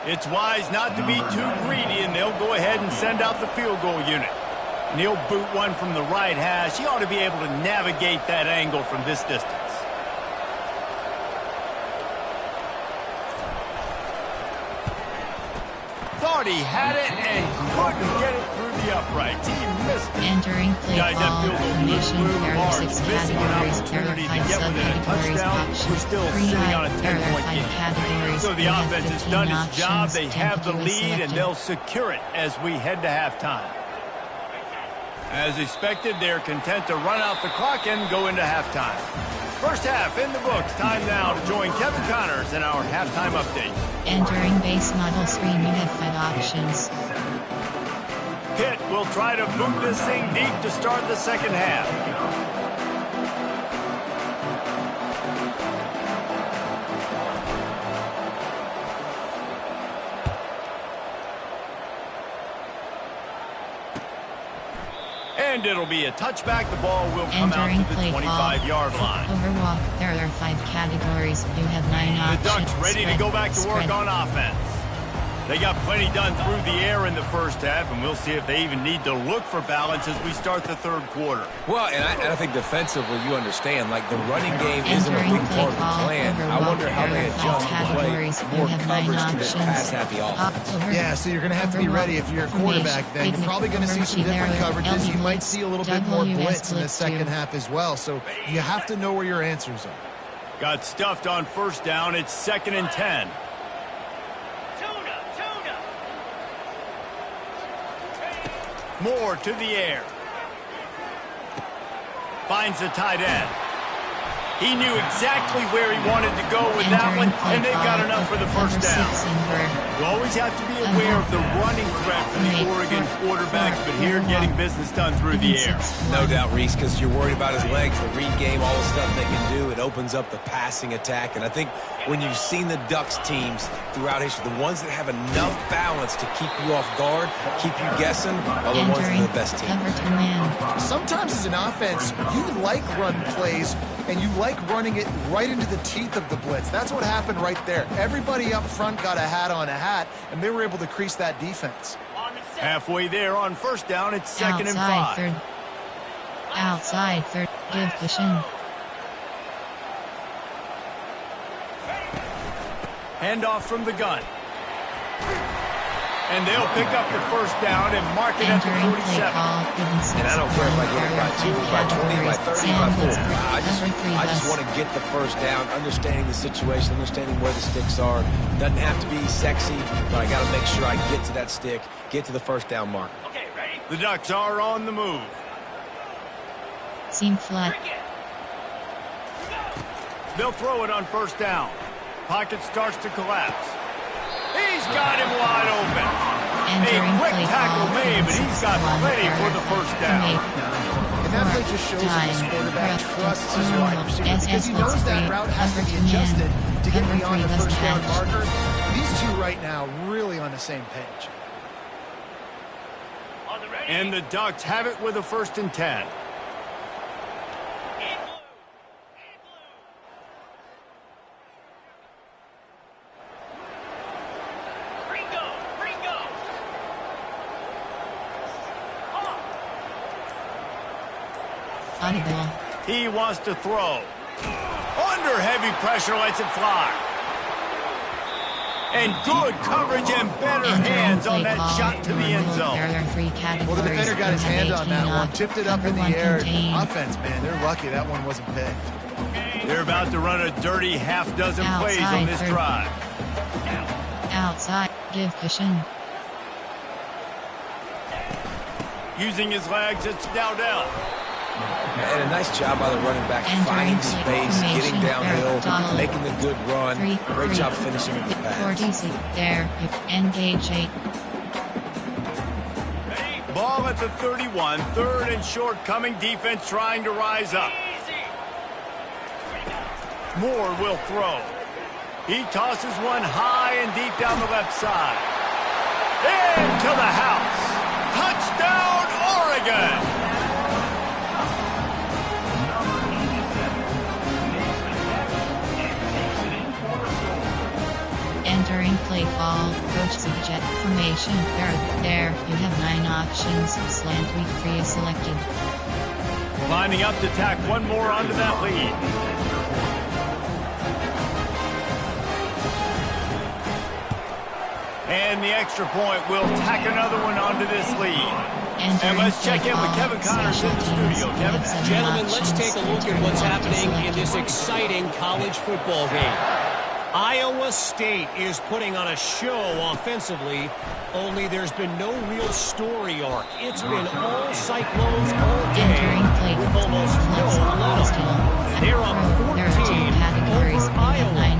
It's wise not to be too greedy, and they'll go ahead and send out the field goal unit. And he'll boot one from the right hash. He ought to be able to navigate that angle from this distance. Thought he had it and couldn't get it through the uprights. He missed it. Entering play Guys, that ball field goal formation. looked There are 6 missing an categories. opportunity to There are 5 get within a subcategories. touchdown. We're still sitting on a 10-point game. Categories. So the offense has done its job. They have the lead, and selected. they'll secure it as we head to halftime. As expected, they're content to run out the clock and go into halftime. First half in the books. Time now to join Kevin Connors in our halftime update. Entering base model screen, you have 5 options. Pitt will try to boot this thing deep to start the second half. And it'll be a touchback. The ball will come out Entering to the play 25-yard line. Overwalk. There are 5 categories. You have 9 options. The Ducks ready to go back to work on offense. They got plenty done through the air in the first half, and we'll see if they even need to look for balance as we start the third quarter. Well, and I think defensively, you understand, like the running game isn't a big part of the plan. I wonder how they adjust to play more coverage to this pass-happy offense. Yeah, so you're going to have to be ready if you're a quarterback then. You're probably going to see some different coverages. You might see a little bit more blitz in the second half as well, so you have to know where your answers are. Got stuffed on first down. It's 2nd and 10. Moore to the air. Finds the tight end. He knew exactly where he wanted to go with that one, and they got enough for the first down. You always have to be aware of the running threat from the Oregon quarterbacks, but here getting business done through the air. No doubt, Reese, because you're worried about his legs, the read game, all the stuff they can do. It opens up the passing attack, and I think when you've seen the Ducks teams throughout history, the ones that have enough balance to keep you off guard, keep you guessing, are the ones that are the best teams. Sometimes as an offense, you like run plays, and you like running it right into the teeth of the blitz. That's what happened right there. Everybody up front got a hat on a hat, and they were able to crease that defense. Halfway there on first down, it's 2nd and 5. Outside third. Give cushion. Handoff from the gun. And they'll pick up the first down and mark it at the 47. And I don't care if I get it by 2, by 20, by 30, by 4. I just want to get the first down, understanding the situation, understanding where the sticks are. Doesn't have to be sexy, but I got to make sure I get to that stick, get to the first down mark. Okay, ready? The Ducks are on the move. Seam flat. They'll throw it on first down. Pocket starts to collapse. He's got him wide open. A quick tackle made, but he's got plenty for the first down. And that play just shows that this quarterback trusts his wide receiver because he knows that route has to be adjusted to get beyond the first down marker. These two right now really on the same page. And the Ducks have it with a 1st and 10. He wants to throw. Under heavy pressure, lets it fly. And good coverage and better hands on that shot to the end zone. Well, the defender got his hand on that one, tipped it up in the air. Offense, man, they're lucky that one wasn't picked. They're about to run a dirty half-dozen plays on this drive. Outside, give cushion. Using his legs, it's Dowdell. And a nice job by the running back, finding space, getting downhill, making the good run. Great job finishing with the pass. There, engage 8. Ball at the 31, 3rd and short, coming defense trying to rise up. Moore will throw. He tosses one high and deep down the left side. Into the house. Touchdown, Oregon! Entering play call, coach subject formation. There, you have 9 options. Slant weak 3 is selected. Lining up to tack one more onto that lead. And the extra point will tack another one onto this lead. And let's check in with Kevin Connors in the studio. Kevin? Gentlemen, let's take a look at what's happening in this exciting college football game. Iowa State is putting on a show offensively, only there's been no real story arc. It's been all Cyclones all day with almost no let-up. They're up 14 over Iowa.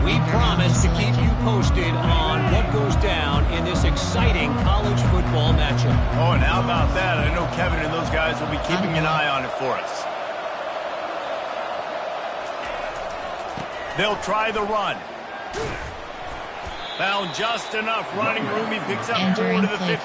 We promise to keep you posted on what goes down in this exciting college football matchup. Oh, and how about that? I know Kevin and those guys will be keeping an eye on it for us. They'll try the run. Found just enough running room. He picks up 4 to the 15.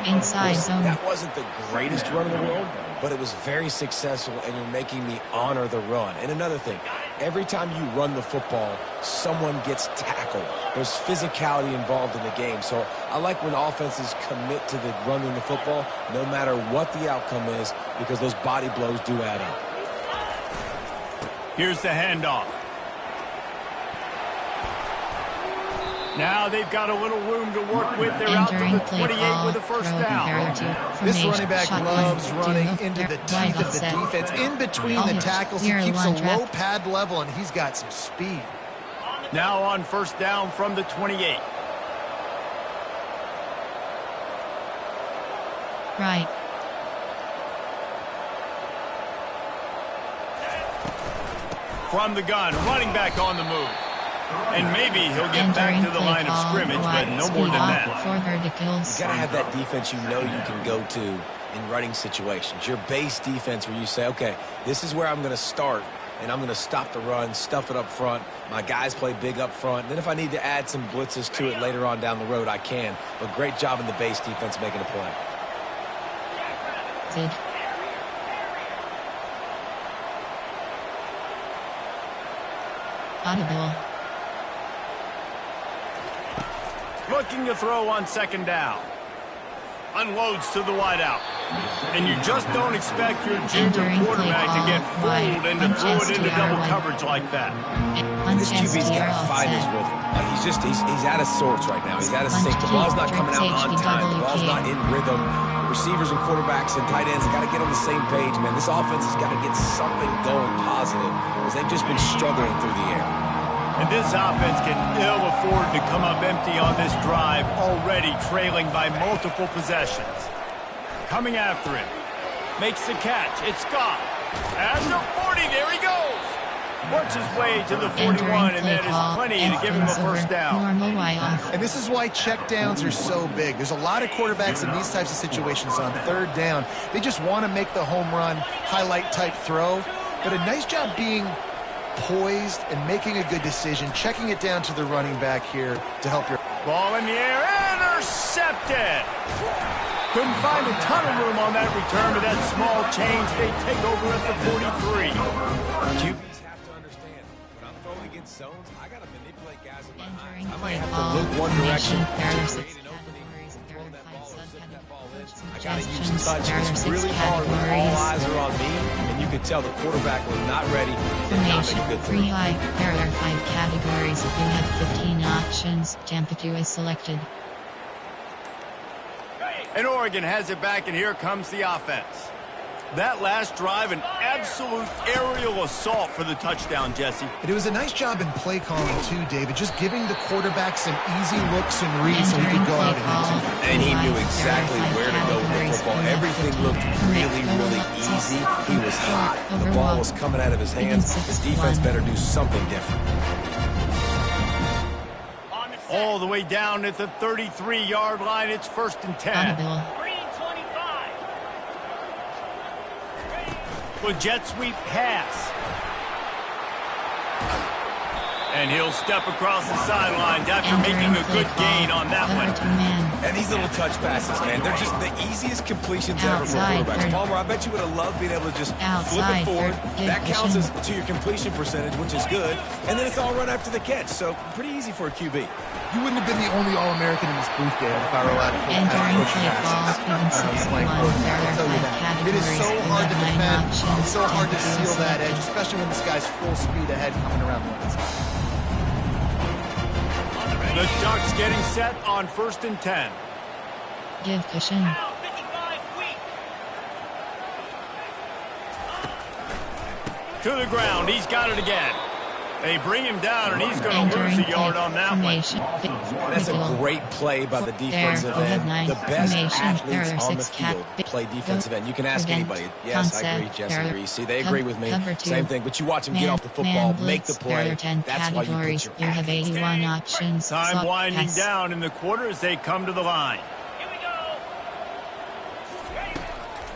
Inside zone. That wasn't the greatest run in the world, but it was very successful, and you're making me honor the run. And another thing, every time you run the football, someone gets tackled. There's physicality involved in the game. So I like when offenses commit to the running the football, no matter what the outcome is, because those body blows do add up. Here's the handoff. Now they've got a little room to work with. They're out to the 28 with a first down. This running back loves running into the teeth of the defense. In between the tackles, he keeps a low pad level, and he's got some speed. Now on first down from the 28. Right. From the gun, running back on the move. And maybe he'll get back to the line of scrimmage, but no more than that. You got to have that defense you know you can go to in running situations. Your base defense where you say, okay, this is where I'm going to start, and I'm going to stop the run, stuff it up front. My guys play big up front. And then if I need to add some blitzes to it later on down the road, I can. But great job in the base defense making a play. Good. Audible. Looking to throw on second down. Unloads to the wideout. And you just don't expect your junior quarterback to get fooled and to throw it into double coverage like that. This QB's got to find his rhythm. He's out of sorts right now. He's out of sync. The ball's not coming out on time. The ball's not in rhythm. The receivers and quarterbacks and tight ends got to get on the same page, man. This offense has got to get something going positive because they've just been struggling through the air. And this offense can ill afford to come up empty on this drive, already trailing by multiple possessions. Coming after him. Makes the catch. It's Scott. At the 40, there he goes. Works his way to the 41, and that is plenty to give him a first down. And this is why check downs are so big. There's a lot of quarterbacks in these types of situations on third down. They just want to make the home run, highlight type throw. But a nice job being poised and making a good decision, checking it down to the running back here to help your... Ball in the air, intercepted! Couldn't find a ton of room on that return, but that small change, they take over at the 43. QBs have to understand, when I'm throwing against zones, I got to manipulate guys in my eyes. I might have to look one direction to create an opening, throw that ball or zip that ball in. I got to use touch. It's really hard when all eyes are on me, and you can tell the quarterback was not ready. Formation 3 high. There are 5 categories. You have 15 options. Tampa 2 is selected. And Oregon has it back, and here comes the offense. That last drive, an absolute aerial assault for the touchdown, Jesse. It was a nice job in play calling, too, David, just giving the quarterback some easy looks and reads so he could go out and hit it. And he knew exactly where to go with the football. Everything looked really, really easy. He was hot. The ball was coming out of his hands. His defense better do something different. All the way down at the 33-yard line, it's 1st and 10. With jet sweep pass. And he'll step across the sidelines after making a good gain on that one. And these little touch passes, man, they're just the easiest completions ever for quarterbacks. Palmer, I bet you would have loved being able to just flip it forward. That counts as to your completion percentage, which is good. And then it's all run after the catch, so pretty easy for a QB. You wouldn't have been the only All-American in this booth, Dan, if I were allowed to put It is so hard to defend. It's so hard to seal that edge, especially when this guy's full speed ahead coming around the inside. The Ducks getting set on 1st and 10. Give cushion. To the ground. He's got it again. They bring him down, and he's going to lose a yard on that one. That's a great play by the defensive end. The best athletes on the field play defensive end. You can ask anybody. Yes, I agree. Jesse agrees. See, they agree with me. Same thing. But you watch him get off the football, make the play. That's why you put your have 81 options. Time winding down in the quarter as they come to the line.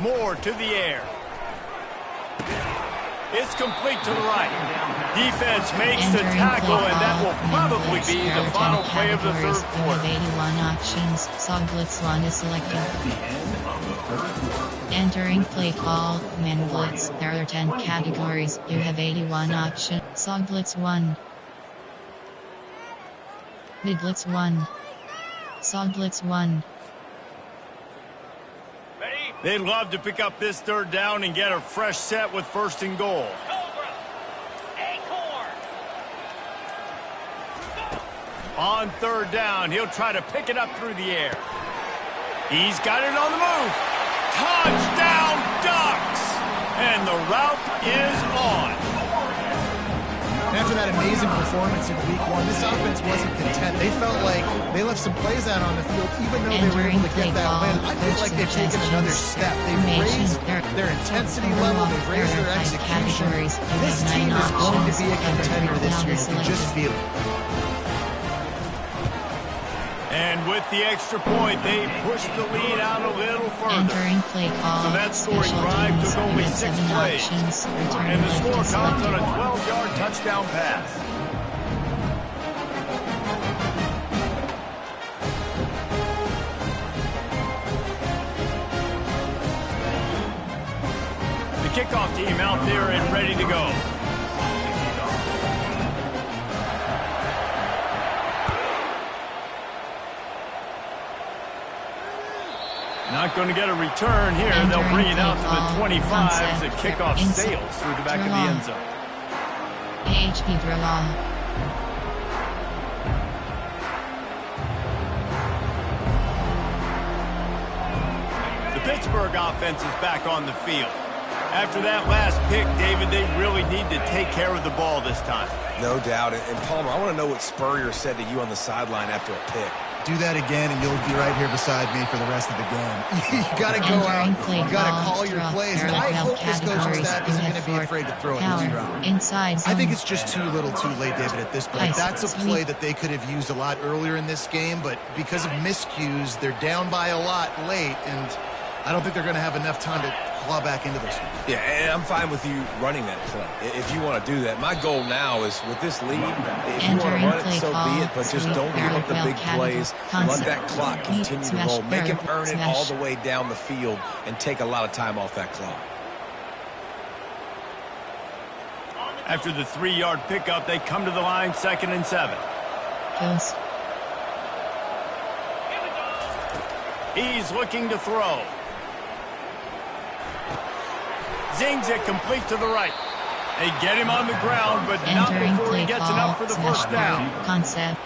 Moore to the air. It's complete to the right. Defense makes the tackle, and that will probably be the final play of the third quarter. 81 options. Blitz 1 is selected. Entering play call, Man Blitz. There are 10 categories. You have 81 options. Blitz 1. Mid Blitz 1. Blitz 1. They'd love to pick up this third down and get a fresh set with first and goal. On third down, he'll try to pick it up through the air. He's got it on the move. Touchdown, Ducks! And the route is on. After that amazing performance in week 1, this offense wasn't content. They felt like they left some plays out on the field, even though they were able to get that win. I feel like they've taken another step. They've raised their intensity level. They've raised their execution. This team is going to be a contender this year. You can just feel it. And with the extra point, they pushed the lead out a little further. So that scoring drive took only 6 plays. And the score comes on a 12-yard touchdown pass. The kickoff team out there and ready to go. Not going to get a return here. They'll bring it out to the 25 as the kickoff sails through the back of the end zone. HP draw. The Pittsburgh offense is back on the field. After that last pick, David, they really need to take care of the ball this time. No doubt. And Palmer, I want to know what Spurrier said to you on the sideline after a pick. Do that again, and you'll be right here beside me for the rest of the game. You got to go out. You got to call your plays. And I hope this coaching staff isn't going to be afraid to throw it this route. I think it's just too little too late, David, at this point. That's a play that they could have used a lot earlier in this game, but because of miscues, they're down by a lot late, and I don't think they're going to have enough time to claw back into this one. Yeah, and I'm fine with you running that play if you want to do that. My goal now is with this lead, if you want to run it, so be it, but just don't give up the big plays. Let that clock continue to roll. Make him earn it all the way down the field and take a lot of time off that clock. After the 3-yard pickup, they come to the line, 2nd and 7. Yes. He's looking to throw. Zings it complete to the right. They get him on the ground, but not before he gets enough for the first down.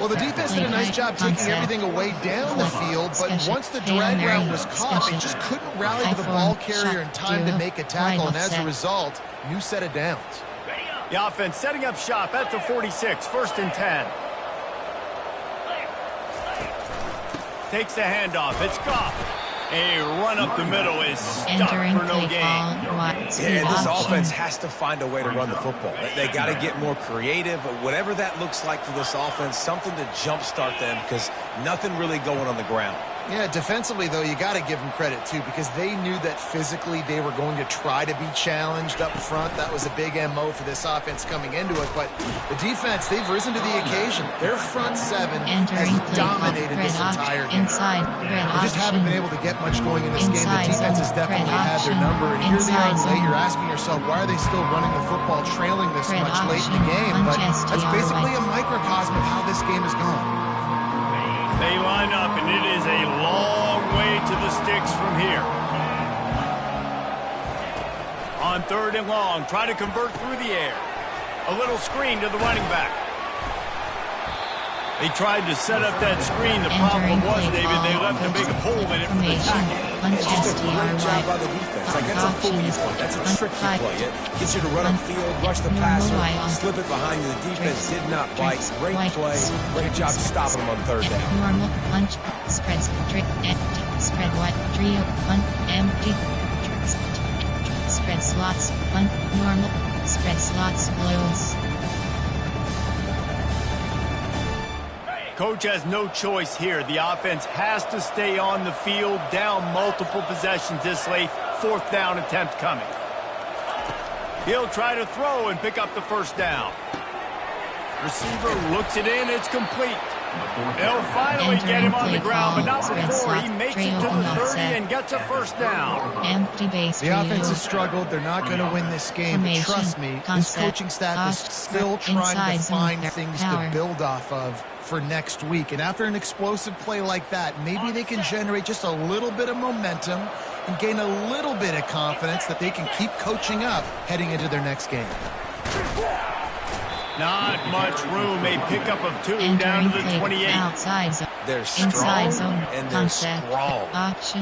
Well, the defense did a nice job taking everything away down the field, but once the drag route was caught, they just couldn't rally to the ball carrier in time to make a tackle, and as a result, new set of downs. The offense setting up shop at the 46, 1st and 10. Takes the handoff. It's Goff. A run up the middle is stuck for no gain. Yeah, this offense has to find a way to run the football. They got to get more creative. Whatever that looks like for this offense, something to jumpstart them because nothing really going on the ground. Yeah, defensively, though, you got to give them credit, too, because they knew that physically they were going to try to be challenged up front. That was a big MO for this offense coming into it. But the defense, they've risen to the occasion. Their front 7 has dominated this entire game. They just haven't been able to get much going in this game. The defense has definitely had their number. And here they are late. You're asking yourself, why are they still running the football, trailing this much late in the game? But that's basically a microcosm of how this game is going. They line up, and it is a long way to the sticks from here. On 3rd and long, try to convert through the air. A little screen to the running back. They tried to set up that screen. The problem was, David, they left a big hole in it for the tackle. It's just a great job by the defense. Like, that's a fool's play. That's a tricky play. It gets you to run upfield, rush the passer, slip it behind you. The defense did not bite. Great play. Great job stopping them on 3rd down. Normal punch, spreads, spread wide, trio, punt, empty, spread slots, punt, normal, spread slots, close. Coach has no choice here. The offense has to stay on the field, down multiple possessions this late. 4th down attempt coming. He'll try to throw and pick up the first down. Receiver looks it in. It's complete. They'll finally get him on the ground, but not before he makes it to the 30 and gets a first down. Empty base. The offense has struggled. They're not going to win this game. But trust me, this coaching staff is still trying to find things to build off of for next week. And after an explosive play like that, maybe they can generate just a little bit of momentum and gain a little bit of confidence that they can keep coaching up heading into their next game. Not much room. A pickup of 2 down to the 28. They're strong and they're strong.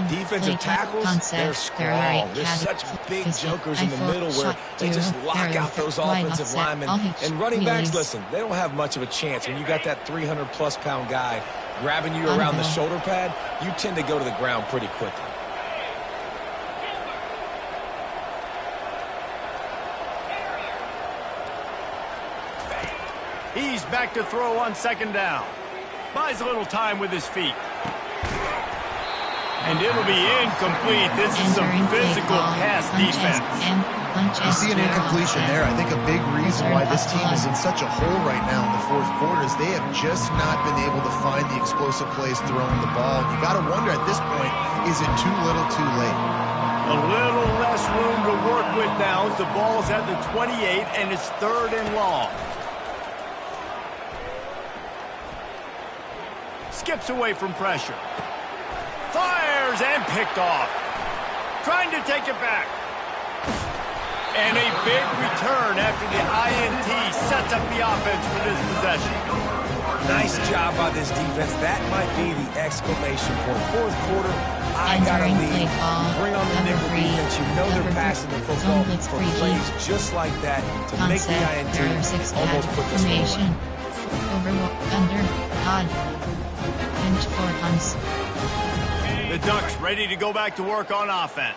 Defensive tackles, they're strong. There's such big jokers in the middle where they just lock out those offensive linemen. And running backs, listen, they don't have much of a chance. When you got that 300-plus pound guy grabbing you around the shoulder pad, you tend to go to the ground pretty quickly. He's back to throw on second down. Buys a little time with his feet. And it'll be incomplete. This is some physical pass defense. You see an incompletion there. I think a big reason why this team is in such a hole right now in the fourth quarter is they have just not been able to find the explosive plays throwing the ball. You got to wonder at this point, is it too little too late? A little less room to work with now as the ball's at the 28 and it's 3rd and long. Skips away from pressure. Fires and picked off. Trying to take it back. And a big return after the INT sets up the offense for this possession. Nice job by this defense. That might be the exclamation point. Fourth quarter, I got to lead. Bring on the nickel defense. You know they're passing the football for plays just like that to make the INT almost put this one away. Under, odd. Pinch 4 punts. The Ducks ready to go back to work on offense.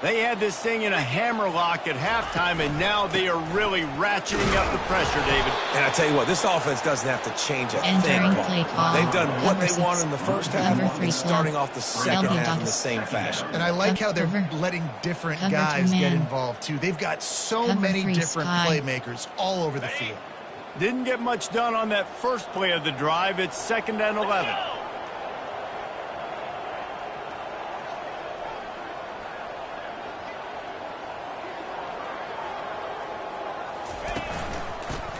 They had this thing in a hammer lock at halftime, and now they are really ratcheting up the pressure, David. And I tell you what, this offense doesn't have to change a thing. They've done what they wanted in the first half and starting off the second half in the same fashion. And I like how they're letting different guys get involved, too. They've got so many different playmakers all over the field. Didn't get much done on that first play of the drive. It's 2nd and 11.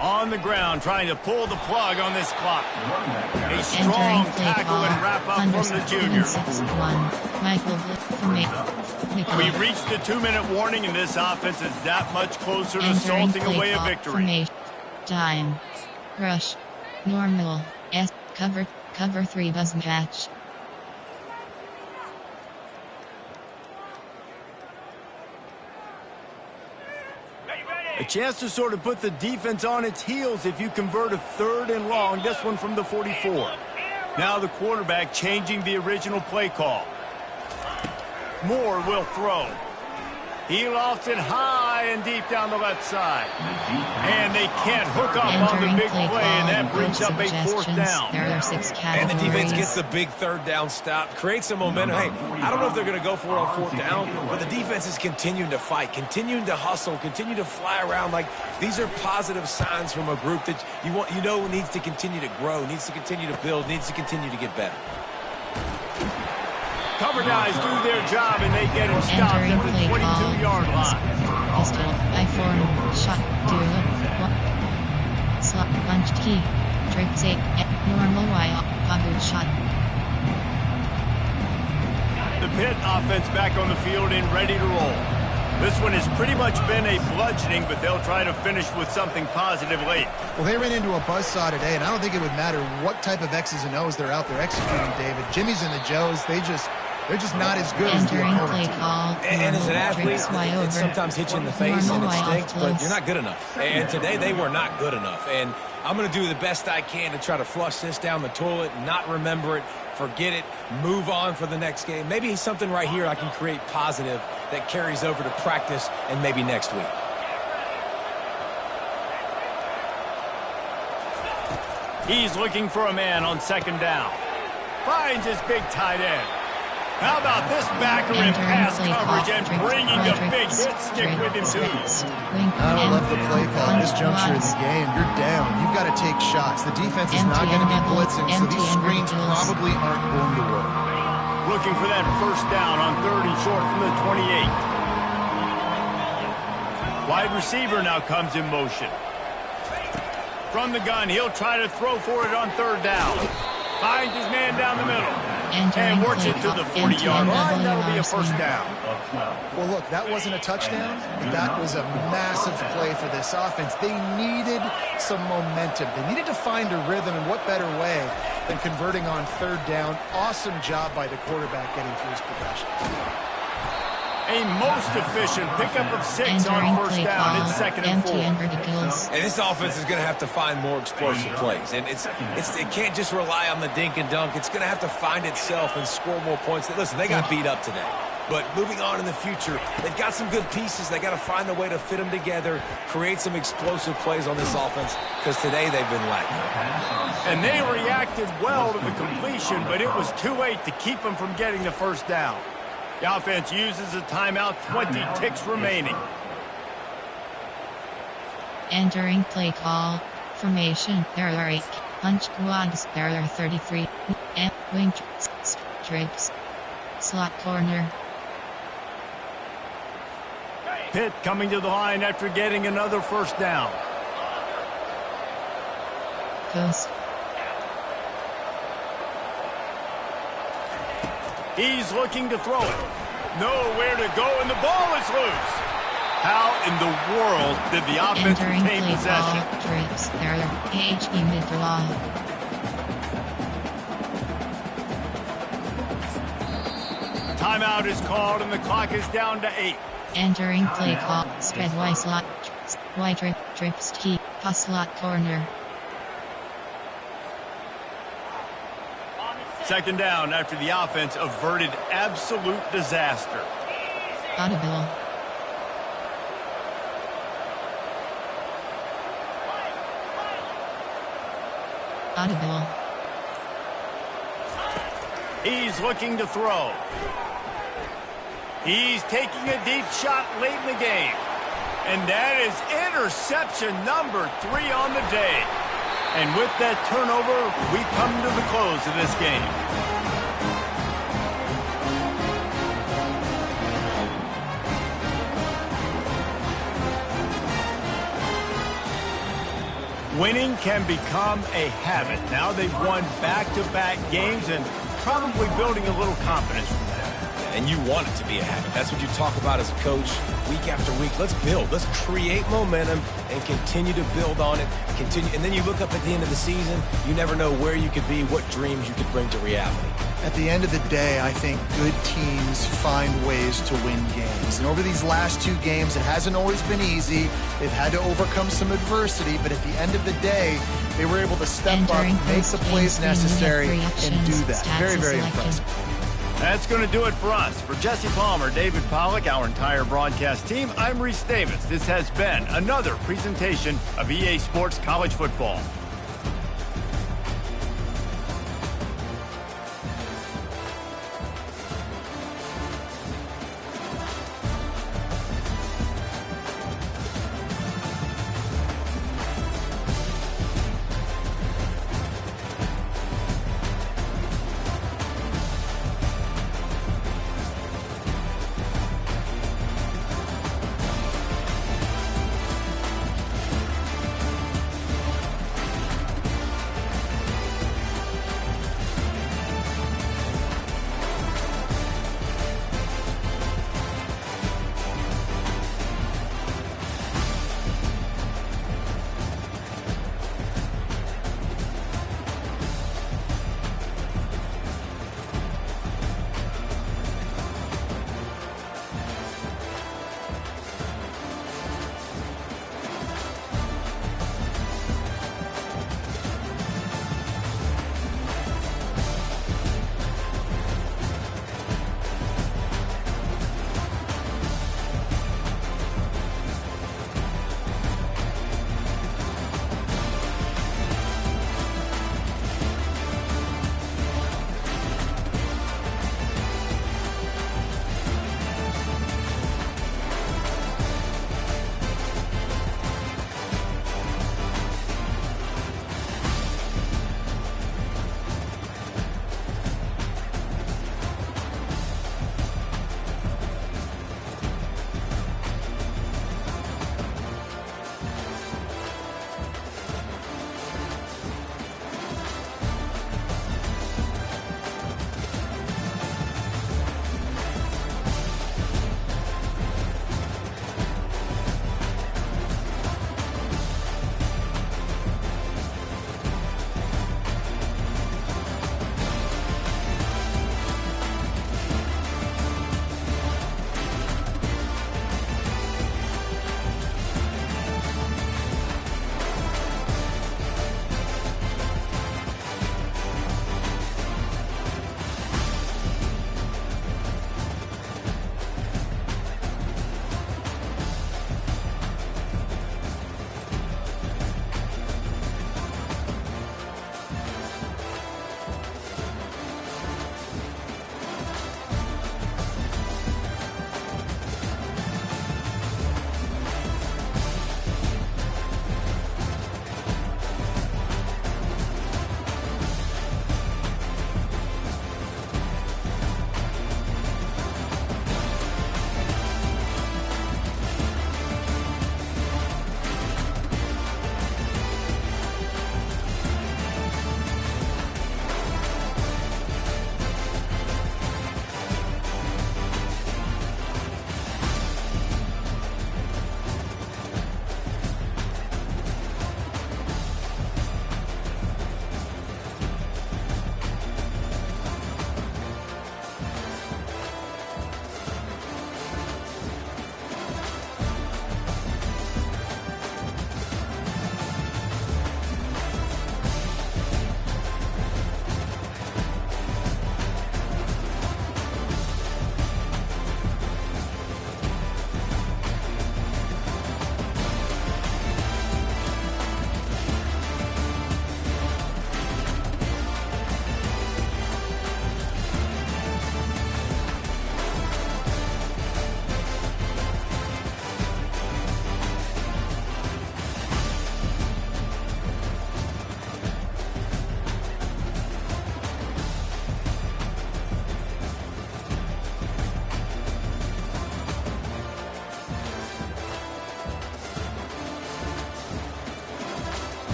On the ground, trying to pull the plug on this clock. A strong tackle and wrap up from the junior. We reached the 2-minute warning, and this offense is that much closer to salting away a victory. Time. Rush. Normal. S. Cover 3 buzz match. A chance to sort of put the defense on its heels if you convert a 3rd and long. This one from the 44. Now the quarterback changing the original play call. Moore will throw. He lofts it high and deep down the left side. And they can't hook up on the big play, and that brings up a 4th down. And the defense gets the big 3rd down stop, creates some momentum. Hey, I don't know if they're going to go for it on 4th down, but the defense is continuing to fight, continuing to hustle, continue to fly around. Like, these are positive signs from a group that you know needs to continue to grow, needs to continue to build, needs to continue to get better. Cover guys do their job, and they get him stopped at the 22-yard line. Pistol, I-form, shot, duo, slot, punch, key, trick, take, normal, Y, shot. The Pitt offense back on the field and ready to roll. This one has pretty much been a bludgeoning, but they'll try to finish with something positive late. Well, they ran into a buzzsaw today, and I don't think it would matter what type of X's and O's they're out there executing, David. Jimmy's and the Joes, they're just not as good as the opponent. And as an athlete, it sometimes hits you in the face and it stinks, but you're not good enough. And today they were not good enough. And I'm going to do the best I can to try to flush this down the toilet, not remember it, forget it, move on for the next game. Maybe something right here I can create positive that carries over to practice and maybe next week. He's looking for a man on 2nd down. Finds his big tight end. How about this backer in pass coverage and bringing a big hit stick with him, too? I don't love the play call at this juncture in the game. You're down. You've got to take shots. The defense is not going to be blitzing, so these screens probably aren't going to work. Looking for that first down on 3rd and short from the 28. Wide receiver now comes in motion. From the gun, he'll try to throw for it on 3rd down. Finds his man down the middle. And works it to the 40-yard line. That'll be a first down. Well, look, that wasn't a touchdown, but that was a massive play for this offense. They needed some momentum. They needed to find a rhythm, and what better way than converting on 3rd down. Awesome job by the quarterback getting through his progression. A most efficient pickup of 6 on first down. It's 2nd and 4. And this offense is going to have to find more explosive plays. And it can't just rely on the dink and dunk. It's going to have to find itself and score more points. Listen, they got beat up today. But moving on in the future, they've got some good pieces. They got to find a way to fit them together, create some explosive plays on this offense, because today they've been lacking. And they reacted well to the completion, but it was too late to keep them from getting the first down. The offense uses a timeout, 20 ticks remaining. Entering play call. Formation, there are 8. Punch quads, there are 33. Wing strips. Slot corner. Pitt coming to the line after getting another first down. Coast. He's looking to throw it. Nowhere to go, and the ball is loose. How in the world did the offense retain possession? Trips, there are HE mid-draw. Timeout is called, and the clock is down to 8. Entering play call. Spread Y slot. Y trips key. Pass slot corner. 2nd down after the offense averted absolute disaster. Audible. Audible. He's looking to throw. He's taking a deep shot late in the game. And that is interception number 3 on the day. And with that turnover, we come to the close of this game. Winning can become a habit. Now they've won back-to-back games and probably building a little confidence from that. And you want it to be a habit. That's what you talk about as a coach week after week. Let's build. Let's create momentum and continue to build on it. And then you look up at the end of the season, you never know where you could be, what dreams you could bring to reality. At the end of the day, I think good teams find ways to win games. And over these last 2 games, it hasn't always been easy. They've had to overcome some adversity, but at the end of the day, they were able to step up, make the plays necessary, and do that. Very, very impressive. That's going to do it for us. For Jesse Palmer, David Pollack, our entire broadcast team, I'm Reese Davis. This has been another presentation of EA Sports College Football.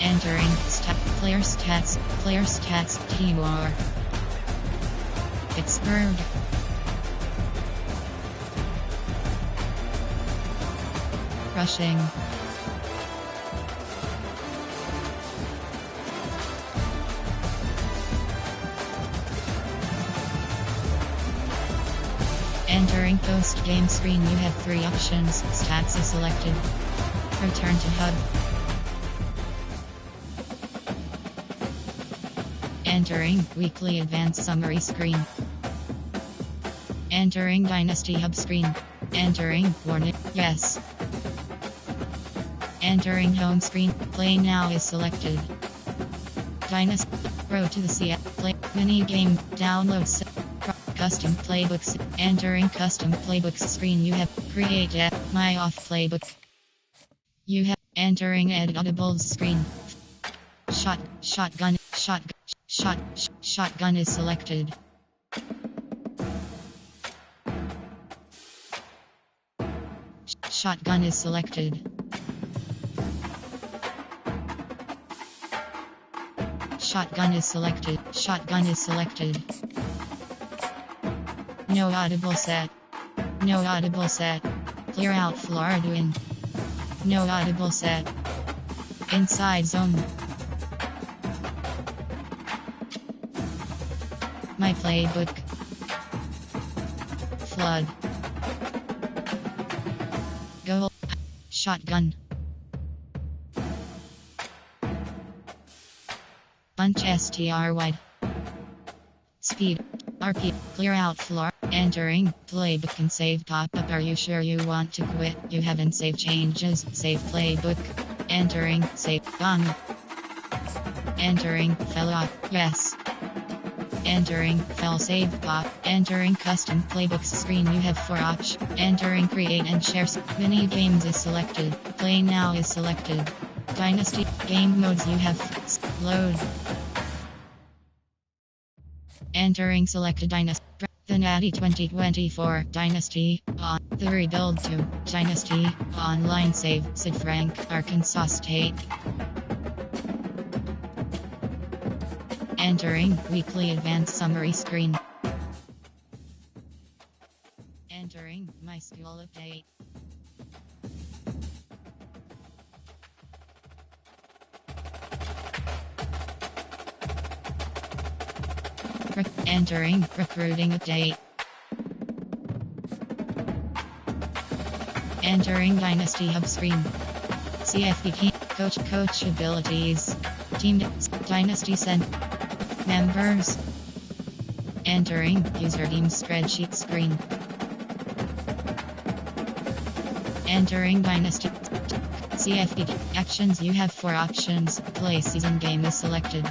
Entering player stats Timor. Pittsburgh. Rushing. Entering post-game screen, you have 3 options. Stats is selected. Return to hub. Entering weekly advanced summary screen. Entering Dynasty Hub screen. Entering warning, yes. Entering home screen, play now is selected. Dynasty, road to the CF, play, mini game, downloads, custom playbooks. Entering custom playbooks screen, you have create a my off playbook. You have entering editables screen. Shotgun is selected. Shotgun is selected. Shotgun is selected. Shotgun is selected. No audible set. No audible set. Clear out Florida win. No audible set. Inside zone. My playbook. Flood. Goal. Shotgun. Bunch STR wide. Speed. RP. Clear out floor. Entering. Playbook and save pop-up. Are you sure you want to quit? You haven't saved changes. Save playbook. Entering. Save. Gone. Entering. Fell off. Yes. Entering. Fell save pop. Entering custom playbooks screen. You have 4 options. Entering create and share. Mini games is selected. Play now is selected. Dynasty game modes you have. Load. Entering selected Dynasty. The Natty 2024 Dynasty on the rebuild to Dynasty online save Sid Frank, Arkansas State. Entering weekly advanced summary screen. Entering my school update. Entering recruiting update. Entering Dynasty Hub screen. CFBP coach abilities. Team Dynasty send members. Entering user team spreadsheet screen. Entering Dynasty CFBP actions. You have 4 options. Play season game is selected.